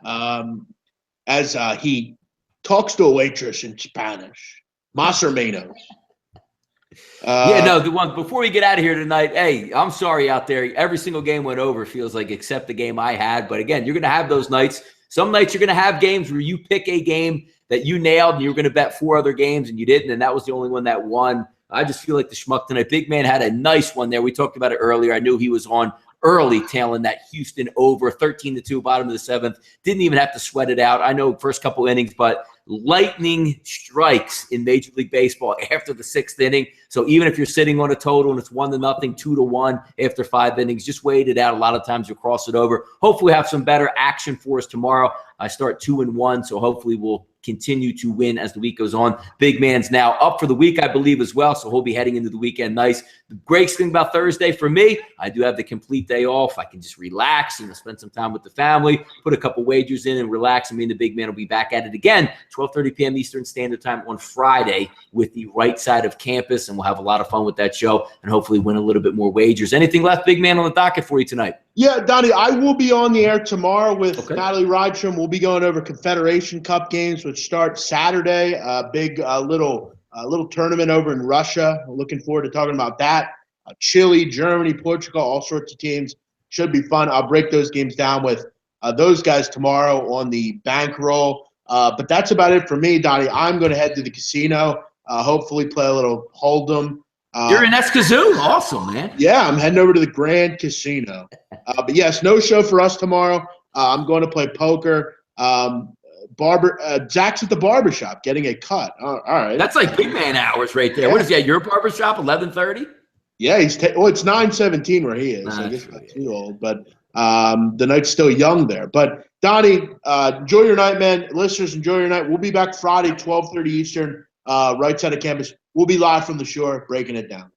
Escazú. As he talks to a waitress in Spanish. Mas or menos. The one before we get out of here tonight. Hey, I'm sorry out there. Every single game went over, feels like, except the game I had. But again, you're going to have those nights. Some nights you're going to have games where you pick a game that you nailed and you were going to bet 4 other games and you didn't, and that was the only one that won. I just feel like the schmuck tonight. Big Man had a nice one there. We talked about it earlier. I knew he was on early, tailing that Houston over 13-2, bottom of the 7th. Didn't even have to sweat it out. I know first couple innings, but lightning strikes in Major League Baseball after the 6th inning. So even if you're sitting on a total and it's 1-0, 2-1 after 5 innings, just wait it out. A lot of times you'll cross it over. Hopefully we'll have some better action for us tomorrow. I start 2-1, so hopefully we'll continue to win as the week goes on. Big Man's now up for the week, I believe, as well, so he'll be heading into the weekend nice. The great thing about Thursday for me, I do have the complete day off. I can just relax and spend some time with the family, put a couple wagers in and relax. And me and the Big Man will be back at it again, 12:30 p.m. Eastern Standard Time on Friday with the right side of campus, and we'll have a lot of fun with that show and hopefully win a little bit more wagers. Anything left, Big Man, on the docket for you tonight? Yeah, Donnie, I will be on the air tomorrow with Natalie Rydstrom. We'll be going over Confederation Cup games, which start Saturday. A big little tournament over in Russia. We're looking forward to talking about that. Chile, Germany, Portugal, all sorts of teams. Should be fun. I'll break those games down with those guys tomorrow on the bankroll. But that's about it for me, Donnie. I'm going to head to the casino, hopefully play a little Hold'em. You're in Escazú? Awesome, man. Yeah, I'm heading over to the Grand Casino. But yes, no show for us tomorrow. I'm going to play poker. Zach's at the barbershop getting a cut. All right. That's like Big Man hours right there. Yeah. What is that, your barbershop, 11:30? Yeah, it's 9:17 where he is. So I guess not too old, but the night's still young there. But Donnie, enjoy your night, man. Listeners, enjoy your night. We'll be back Friday, 12:30 Eastern, right side of campus. We'll be live from the shore, breaking it down.